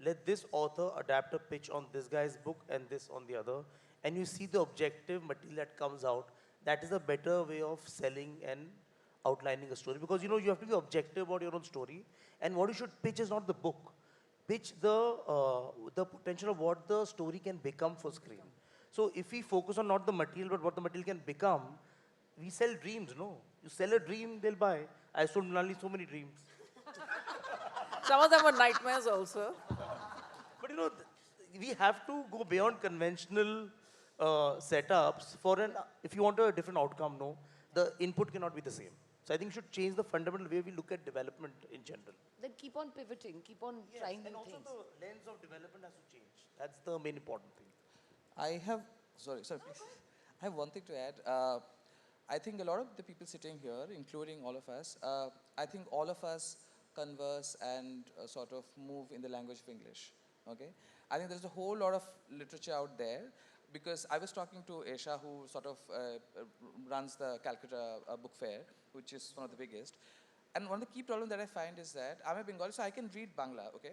Let this author adapt a pitch on this guy's book and this on the other, and you see the objective material that comes out. That is a better way of selling and outlining a story, because you have to be objective about your own story, and what you should pitch is not the book. Pitch the potential of what the story can become for screen. So if we focus on not the material, but what the material can become, we sell dreams, no? You sell a dream, they'll buy. I sold Mrinalini so many dreams. Some of them were nightmares also. But we have to go beyond conventional setups for if you want a different outcome, no? The input cannot be the same. So I think we should change the fundamental way we look at development in general. Then keep on pivoting, keep on trying And new also things. the lens of development has to change. That's the main important thing. I have, sorry, please. I have one thing to add. I think a lot of the people sitting here, including all of us, I think all of us converse and sort of move in the language of English, okay? I think there's a whole lot of literature out there because I was talking to Esha, who sort of runs the Calcutta book fair, which is one of the biggest. And one of the key problems that I find is that I'm a Bengali, so I can read Bangla, okay?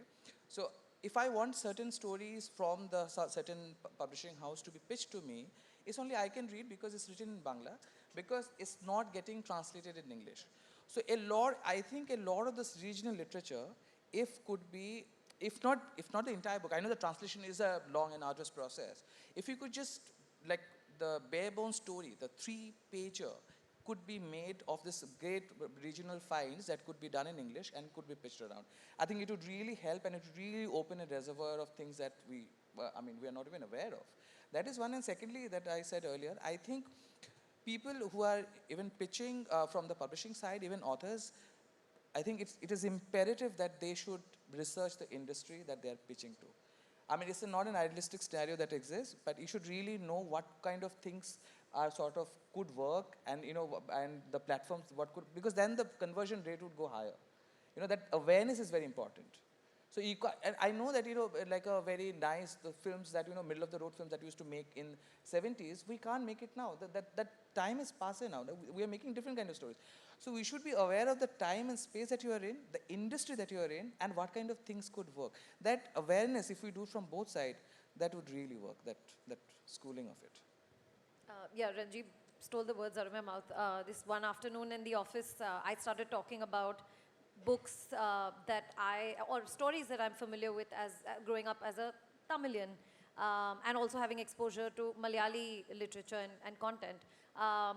So if I want certain stories from the certain publishing house to be pitched to me, it's only I can read because it's written in Bangla, because it's not getting translated in English. So I think a lot of this regional literature, if not the entire book, I know the translation is a long and arduous process. If you could just, like the bare bones story, the 3-pager, could be made of this great regional finds that could be done in English and could be pitched around. I think it would really help and it would really open a reservoir of things that we are not even aware of. That is one. And secondly, that I said earlier, I think people who are even pitching from the publishing side, even authors, I think it is imperative that they should research the industry that they are pitching to. I mean, it's not an idealistic scenario that exists, but you should really know what kind of things are sort of could work, and and the platforms because then the conversion rate would go higher. That awareness is very important. So and I know that like a very nice the films that middle of the road films that we used to make in 70s, we can't make it now. That time is passing now. We are making different kind of stories. So we should be aware of the time and space that you are in, the industry that you are in, and what kind of things could work. That awareness, if we do from both sides, that would really work. That schooling of it. Yeah, Ranjib stole the words out of my mouth. This one afternoon in the office, I started talking about books or stories that I'm familiar with as growing up as a Tamilian, and also having exposure to Malayali literature and content. A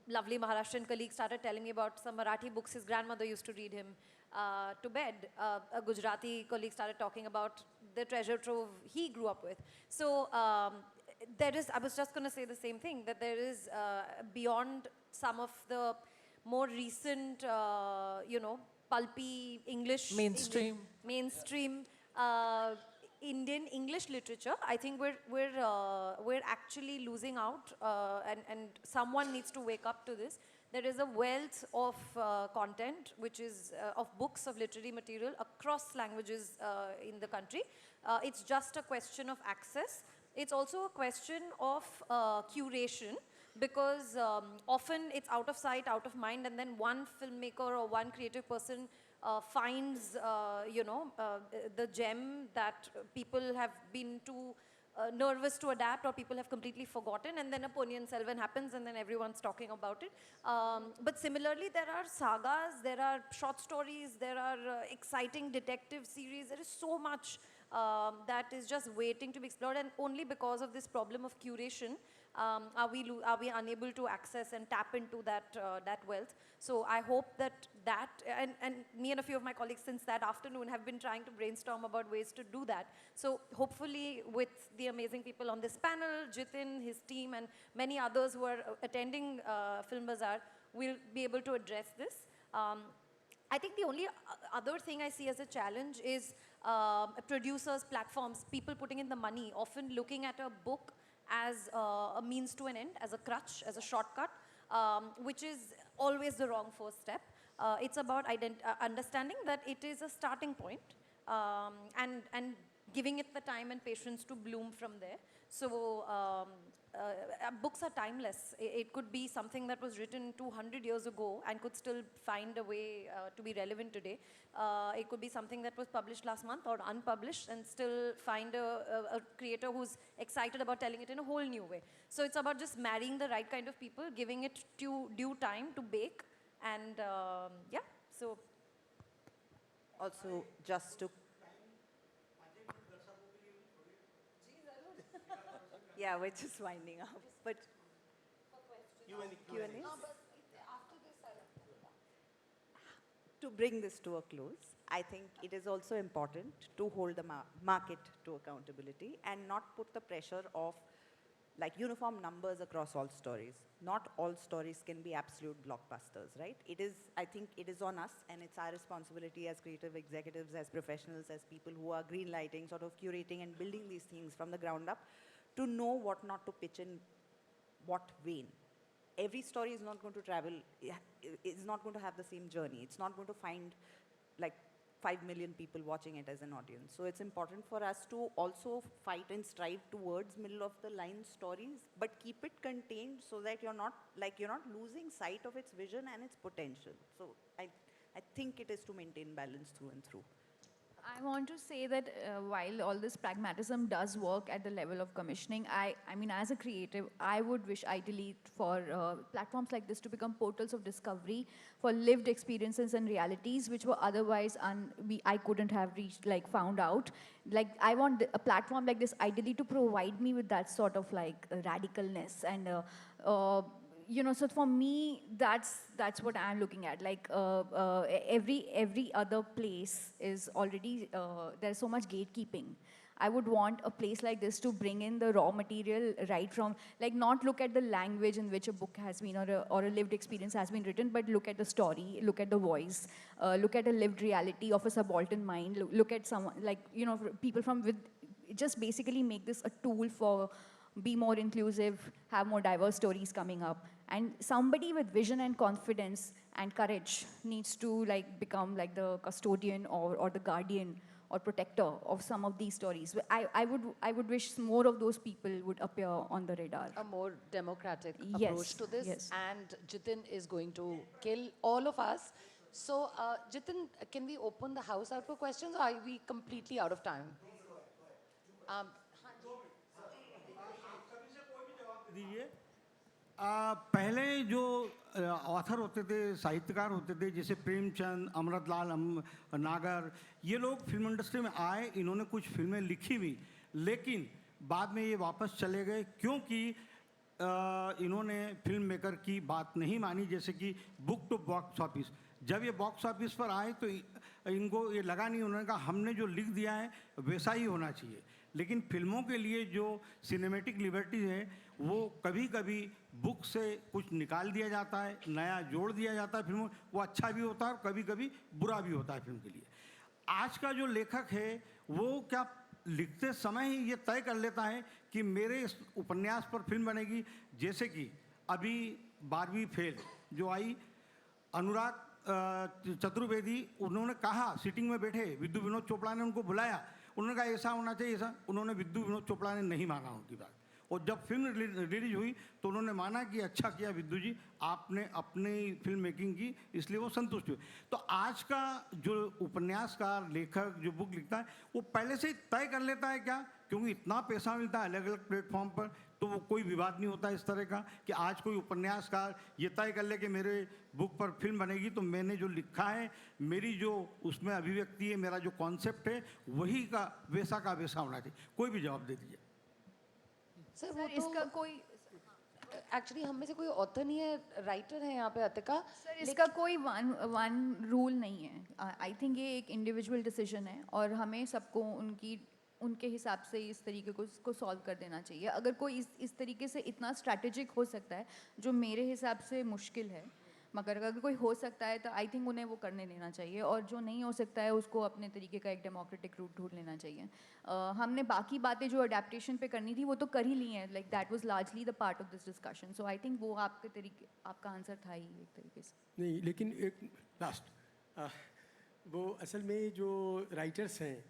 lovely Maharashtrian colleague started telling me about some Marathi books his grandmother used to read him to bed. A Gujarati colleague started talking about the treasure trove he grew up with. So I was just going to say the same thing, that there is, beyond some of the more recent, pulpy mainstream Indian English literature, I think we're actually losing out, and someone needs to wake up to this. There is a wealth of content, which is of books, of literary material across languages in the country. It's just a question of access. It's also a question of curation, because often it's out of sight, out of mind, and then one filmmaker or one creative person finds, the gem that people have been too nervous to adapt, or people have completely forgotten, and then a Ponniyin Selvan happens, and then everyone's talking about it. But similarly, there are sagas, there are short stories, there are exciting detective series. There is so much that is just waiting to be explored, and only because of this problem of curation are we unable to access and tap into that wealth. So I hope that and me and a few of my colleagues since that afternoon have been trying to brainstorm about ways to do that. So hopefully with the amazing people on this panel, Jitin, his team, and many others who are attending Film Bazaar, we'll be able to address this. I think the only other thing I see as a challenge is producers, platforms, people putting in the money, often looking at a book as a means to an end, as a crutch, as a shortcut, which is always the wrong first step. It's about understanding that it is a starting point, and giving it the time and patience to bloom from there. So books are timeless. It could be something that was written 200 years ago and could still find a way to be relevant today. It could be something that was published last month or unpublished and still find a creator who's excited about telling it in a whole new way. So it's about just marrying the right kind of people, giving it due time to bake, and yeah, so. Also, just to yeah, we're just winding up. But Q&A? To bring this to a close, I think it is also important to hold the market to accountability and not put the pressure of like uniform numbers across all stories. Not all stories can be absolute blockbusters, right? It is, I think it is on us, and it's our responsibility as creative executives, as professionals, as people who are greenlighting, sort of curating and building these things from the ground up, to know what not to pitch in what vein. Every story is not going to travel, is not going to have the same journey. It's not going to find like 5 million people watching it as an audience. So it's important for us to also fight and strive towards middle of the line stories, but keep it contained so that you're not losing sight of its vision and its potential. So I think it is to maintain balance through and through. I want to say that while all this pragmatism does work at the level of commissioning, I mean, as a creative, I would wish ideally for platforms like this to become portals of discovery for lived experiences and realities which were otherwise I couldn't have reached, like found out. Like, I want a platform like this ideally to provide me with that sort of like radicalness and you know, so for me, that's what I'm looking at. Like every other place is already there's so much gatekeeping. I would want a place like this to bring in the raw material right from, like, not look at the language in which a book has been or a lived experience has been written, but look at the story, look at the voice, look at a lived reality of a subaltern mind, look at someone, like, you know, people from with, just basically make this a tool for be more inclusive, have more diverse stories coming up. And somebody with vision and confidence and courage needs to like become like the custodian or the guardian or protector of some of these stories. I would wish more of those people would appear on the radar. A more democratic Yes, approach to this. yes. And Jitin is going to kill all of us. So, Jitin, can we open the house out for questions, or are we completely out of time? दीजिए पहले जो author होते थे, साहित्यकार होते थे, जैसे प्रेमचंद, अमृतलाल नागर, ये लोग फिल्म इंडस्ट्री में आए, इन्होंने कुछ फिल्में लिखी भी, लेकिन बाद में ये वापस चले गए क्योंकि इन्होंने फिल्म मेकर की बात नहीं मानी, जैसे कि बुक टू बॉक्स ऑफिस। जब ये बॉक्स ऑफिस पर आए तो इनको ये लगा नहीं, उन्होंने कहा हमने जो लिख दिया है वैसा ही होना चाहिए। लेकिन फिल्मों के लिए जो सिनेमैटिक लिबर्टी है वो कभी कभी बुक से कुछ निकाल दिया जाता है, नया जोड़ दिया जाता है फिल्मों, वो अच्छा भी होता है और कभी कभी बुरा भी होता है फिल्म के लिए। आज का जो लेखक है वो क्या लिखते समय ही ये तय कर लेता है कि मेरे इस उपन्यास पर फिल्म बनेगी। जैसे कि अभी 12वीं फेल जो आई, अनुराग चतुर्वेदी, उन्होंने कहा, सिटिंग में बैठे, विद्यु विनोद चोपड़ा ने उनको बुलाया, उन्होंने कहा ऐसा होना चाहिए ऐसा, उन्होंने विद्यु विनोद चोपड़ा ने नहीं माना उनकी बात। और जब फिल्म रिलीज हुई तो उन्होंने माना कि अच्छा किया विद्यु जी, आपने अपनी फिल्म मेकिंग की, इसलिए वो संतुष्ट हुए। तो आज का जो उपन्यासकार, लेखक जो बुक लिखता है वो पहले से ही तय कर लेता है क्या, क्योंकि इतना पैसा मिलता है अलग अलग प्लेटफॉर्म पर, तो वो कोई विवाद नहीं होता इस तरह का कि आज कोई उपन्यासकार ये तय कर ले कि मेरे बुक पर फिल्म बनेगी तो मैंने जो लिखा है, मेरी जो उसमें अभिव्यक्ति है, मेरा जो कॉन्सेप्ट है, वही का वैसा होना चाहिए। कोई भी जवाब दे दीजिए। सर, वो तो इसका कोई एक्चुअली हम में से कोई ऑथर नहीं है, राइटर है यहाँ पे अतिका। सर, इसका कोई वन रूल नहीं है। आई थिंक ये एक इंडिविजुअल डिसीजन है और हमें सबको उनके हिसाब से इस तरीके को सॉल्व कर देना चाहिए। अगर कोई इस तरीके से इतना स्ट्रैटेजिक हो सकता है, जो मेरे हिसाब से मुश्किल है, मगर अगर कोई हो सकता है तो आई थिंक उन्हें वो करने देना चाहिए, और जो नहीं हो सकता है उसको अपने तरीके का एक डेमोक्रेटिक रूट ढूंढ लेना चाहिए। हमने बाकी बातें जो अडेप्टेशन पे करनी थी वो तो कर ही ली हैं, like that was largely the part of this discussion. So I think वो आपका आंसर था ही एक तरीके से। नहीं, लेकिन एक लास्ट वो असल में जो राइटर्स हैं,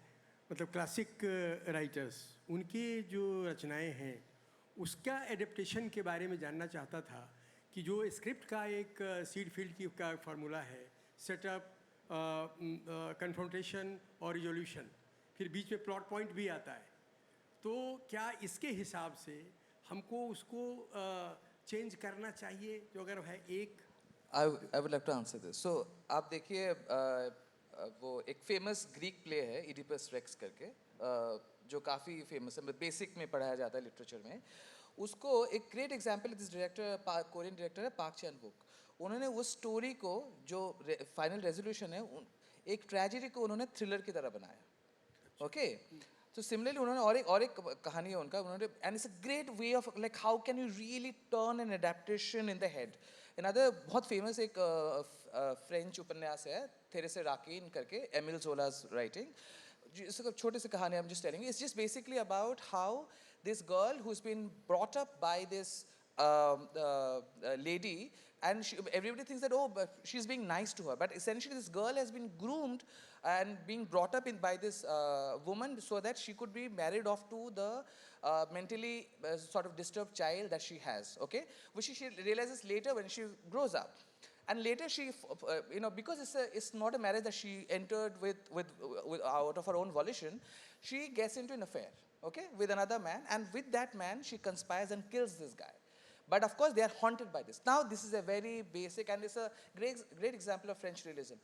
मतलब क्लासिक राइटर्स, उनकी जो रचनाएं हैं उसका एडेप्टेशन के बारे में जानना चाहता था कि जो स्क्रिप्ट का एक सीड फील्ड का फार्मूला है, सेटअप, कन्फ्रंटेशन और रिजोल्यूशन, फिर बीच में प्लॉट पॉइंट भी आता है, तो क्या इसके हिसाब से हमको उसको चेंज करना चाहिए जो अगर है एक? I would like to answer this. So आप देखिए, वो एक फेमस ग्रीक प्ले है इडिपस रेक्स करके, जो काफ़ी फेमस है, बेसिक में पढ़ाया जाता है लिटरेचर में। उसको एक great example this director, Korean director है पार्क चैन वुक, उन्होंने उस स्टोरी को जो फाइनल रेजोल्यूशन है, एक ट्रेजेडी को उन्होंने थ्रिलर की तरह बनाया। ओके, So similarly, उन्होंने और एक कहानी है उनका, उन्होंने, and it's a great way of like how can you really turn an adaptation in the head. Another बहुत famous एक French उपन्यास है, Therese Raquin करके, Emile Zola's writing. इसका छोटे से कहानी I'm just telling you. It's just basically about how this girl who's been brought up by this lady, and everybody thinks that, oh, but she's being nice to her. But essentially, this girl has been groomed and being brought up by this woman so that she could be married off to the mentally sort of disturbed child that she has, okay? Which she realizes later when she grows up. And later she, because it's not a marriage that she entered with out of her own volition, she gets into an affair, okay, with another man. And with that man, she conspires and kills this guy. But of course, they are haunted by this. Now, this is a very basic, and it's a great example of French realism.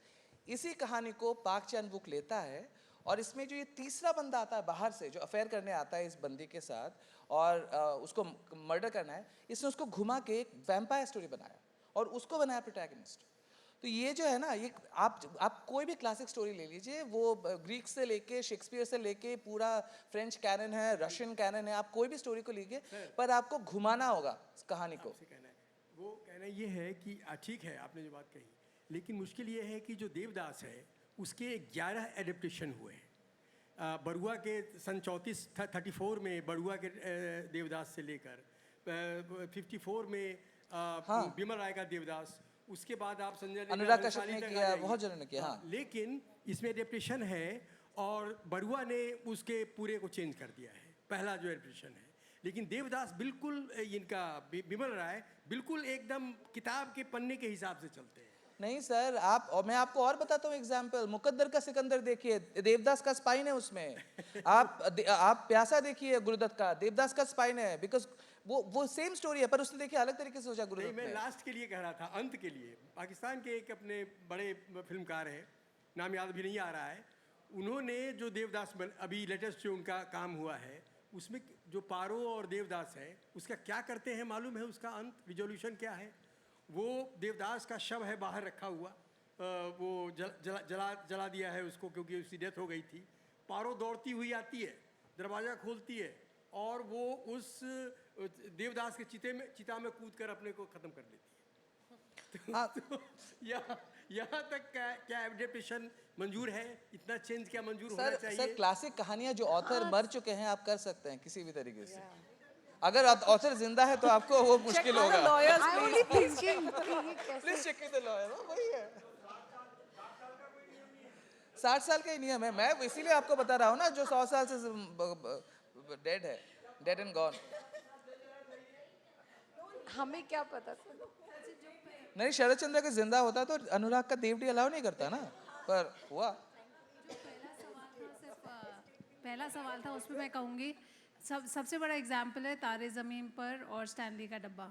इसी कहानी को पाक चैन book लेता है, और इसमें जो ये तीसरा बंदा आता है बाहर से, जो अफेयर करने आता है इस बंदी के साथ, और उसको मर्डर करना है, इसने उसको घुमा के एक वैम्पायर स्टोरी बनाया, और उसको बनाया प्रोटैगनिस्ट. तो ये जो है ना, ये आप कोई भी क्लासिक स्टोरी ले लीजिए, वो ग्रीक से लेके शेक्सपियर से लेके पूरा फ्रेंच कैनन है, रशियन कैनन है, आप कोई भी स्टोरी को लीजिए, पर आपको घुमाना होगा इस कहानी को. वो कहना ये है कि ठीक है आपने जो बात कही, लेकिन मुश्किल ये है कि जो देवदास है उसके 11 एडेप्टेशन हुए हैं. बरुआ के सन 34 में बरुआ के देवदास से लेकर 54 में बिमल राय का देवदास, उसके बाद आप संजय अनुराग कश्यप ने किया, बहुत जनों ने किया. हाँ. लेकिन इसमें एडेप्टेशन है, और बरुआ ने उसके पूरे को चेंज कर दिया है, पहला जो एडेप्टेशन है. लेकिन देवदास बिल्कुल, इनका बिमल राय बिल्कुल एकदम किताब के पन्ने के हिसाब से चलते हैं. नहीं सर, और मैं आपको और बताता हूँ एग्जाम्पल. मुकद्दर का सिकंदर देखिए, देवदास का स्पाइन है उसमें. आप प्यासा देखिए गुरुदत्त का, देवदास का स्पाइन है, बिकॉज वो सेम स्टोरी है, पर उसने देखिए अलग तरीके से सोचा गुरुदत्त ने. मैं लास्ट के लिए कह रहा था, अंत के लिए. पाकिस्तान के एक अपने बड़े फिल्मकार हैं, नाम याद भी नहीं आ रहा है, उन्होंने जो देवदास अभी लेटेस्ट जो उनका काम हुआ है, उसमें जो पारो और देवदास है, उसका क्या करते हैं मालूम है? उसका अंत रिजोल्यूशन क्या है? वो देवदास का शव है बाहर रखा हुआ, वो जला दिया है उसको, क्योंकि उसकी डेथ हो गई थी. पारो दौड़ती हुई आती है, दरवाज़ा खोलती है, और वो उस देवदास के चिता में कूद कर अपने को ख़त्म कर लेती है. तो यहाँ तक क्या एडेप्टेशन मंजूर है? इतना चेंज क्या मंजूर होना चाहिए? सर, क्लासिक कहानियाँ जो ऑथर मर चुके हैं, आप कर सकते हैं किसी भी तरीके से. अगर ऑथर जिंदा है तो आपको वो मुश्किल होगा. Please check with the lawyer. वही है, 60 साल का ही नियम है. मैं इसीलिए आपको बता रहा हूँ ना, जो 100 साल से डेड है, डेड एंड गॉन. हमें क्या पता. नहीं, शरद चंद्र का जिंदा होता तो अनुराग का देवडी अलाउ नहीं करता ना, पर हुआ. पहला सवाल था, उसमें मैं कहूँगी सबसे बड़ा एग्जाम्पल है तारे ज़मीन पर और स्टैनली का डब्बा.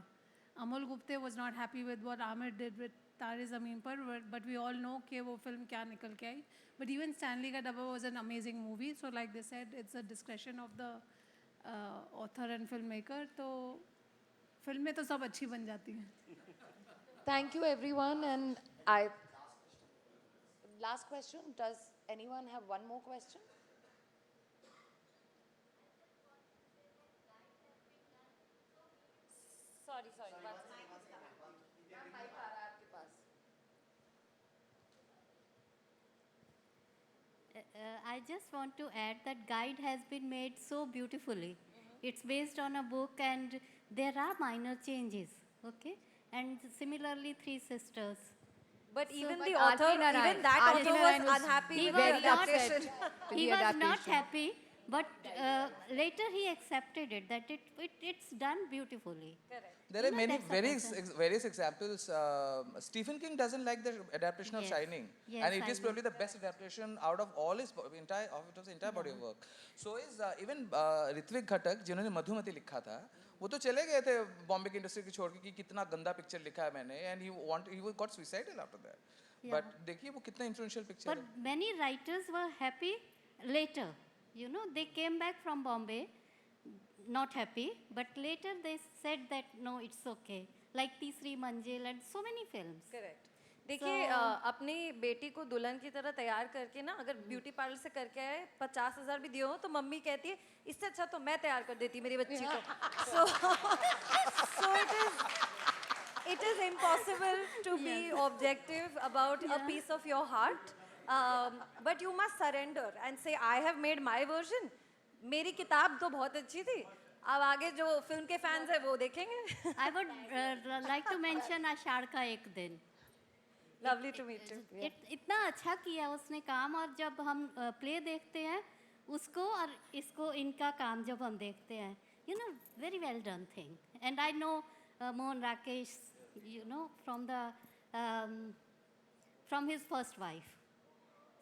Amol Gupte was not happy with what Aamir did with तारे ज़मीन पर, बट वी ऑल नो कि वो फिल्म क्या निकल के आई. बट इवन स्टैनली का डब्बा was an amazing movie. So like this said, it's a discretion of the author and film maker. तो फिल्में तो सब अच्छी बन जाती हैं. Thank you everyone, and last question, does anyone have one more question? Sorry. I just want to add that guide has been made so beautifully. It's based on a book, and there are minor changes, okay? And similarly, Three Sisters. But So, even but the author, even that author was unhappy with the adaptation. He was not happy, but later he accepted it, that it's done beautifully. Correct. There are various examples. Stephen King doesn't like the adaptation of Shining, and it is probably the best adaptation out of all his entire body of work. So is even Ritwik Ghatak, जिन्होंने मधुमती लिखा था, वो तो चले गए थे बॉम्बे की industry की छोड़ के कि कितना गंदा पिक्चर लिखा है मैंने, and he got suicidal after that. But देखिए वो कितना influential picture है. But many writers were happy later. You know, they came back from Bombay, not happy, but later they said that no, it's okay. Like Tisri Manjil and so many films. Correct. देखिए अपनी बेटी को दुल्हन की तरह तैयार करके ना अगर ब्यूटी पार्लर से करके आए 50,000 भी दिए हो तो मम्मी कहती है इससे अच्छा तो मैं तैयार कर देती मेरी बच्ची को so it is impossible to be objective about a piece of your heart but you must surrender and say I have made my version मेरी किताब तो बहुत अच्छी थी अब आगे जो फिल्म के फैंस है वो देखेंगे I would like to mention आषाढ़ का एक दिन Lovely to meet you. इतना अच्छा किया उसने काम और जब हम प्ले देखते हैं उसको और इसको इनका काम जब हम देखते हैं you know very well done thing and I know Mohan Rakesh you know from his first wife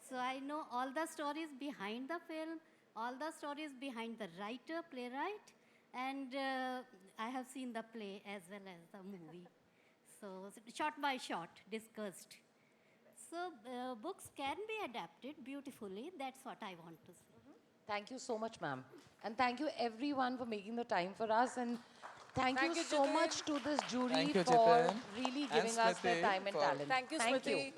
so I know all the stories behind the film all the stories behind the writer playwright and I have seen the play as well as the movie so shot by shot discussed so books can be adapted beautifully that's what I want to say Thank you so much ma'am and thank you everyone for making the time for us and thank you so Jitin. much to this jury Thank you, for Jitin. really And giving us their Smriti time and for- talent Thank you, Smriti.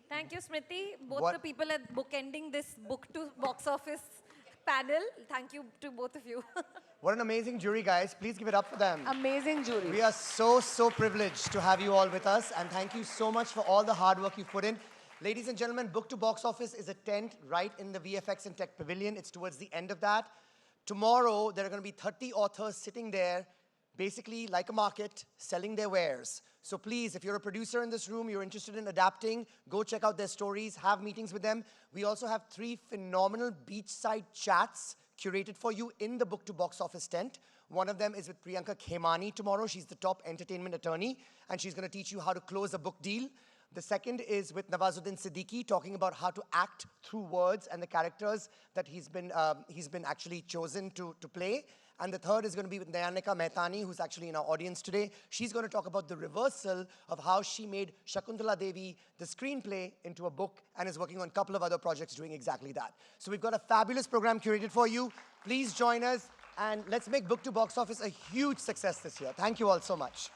Thank you, Smriti. Both What- the people at bookending this book to box office panel. Thank you to both of you. What an amazing jury, guys. Please give it up for them. amazing jury We are so privileged to have you all with us, and thank you so much for all the hard work you've put in. Ladies and gentlemen, Book to Box Office is a tent right in the VFX and Tech Pavilion. It's towards the end of that. Tomorrow, there are going to be 30 authors sitting there, basically like a market, selling their wares. So please, if you're a producer in this room, you're interested in adapting, go check out their stories, have meetings with them. We also have 3 phenomenal beachside chats curated for you in the Book to Box Office tent. One of them is with Priyanka Khemani tomorrow. She's the top entertainment attorney, and she's going to teach you how to close a book deal. The second is with Nawazuddin Siddiqui, talking about how to act through words and the characters that he's been actually chosen to play. And the third is going to be with Nayanika Mehtani, who's actually in our audience today. She's going to talk about the reversal of how she made Shakuntala Devi, the screenplay, into a book and is working on a couple of other projects doing exactly that. So we've got a fabulous program curated for you. Please join us and let's make Book to Box Office a huge success this year. Thank you all so much.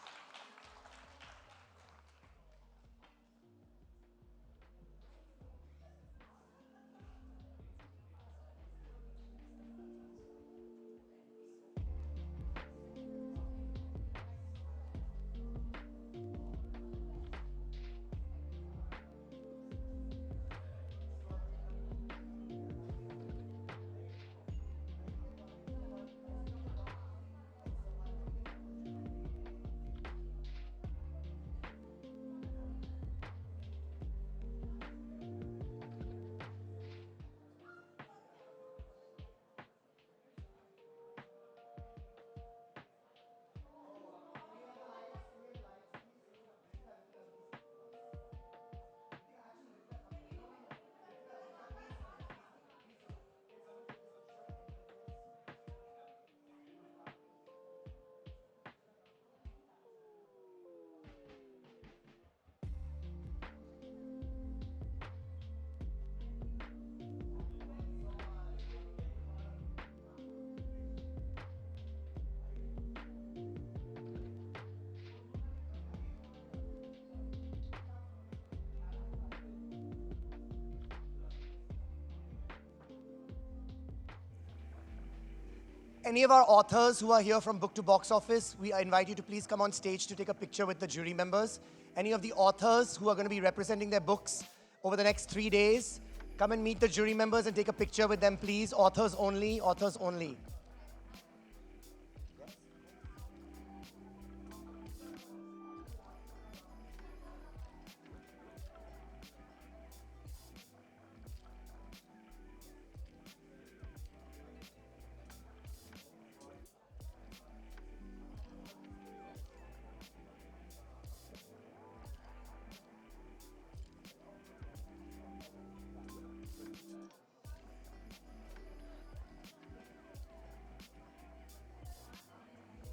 Any of our authors who are here from Book to Box Office, we invite you to please come on stage to take a picture with the jury members. Any of the authors who are going to be representing their books over the next 3 days, come and meet the jury members and take a picture with them, please. Authors only, authors only.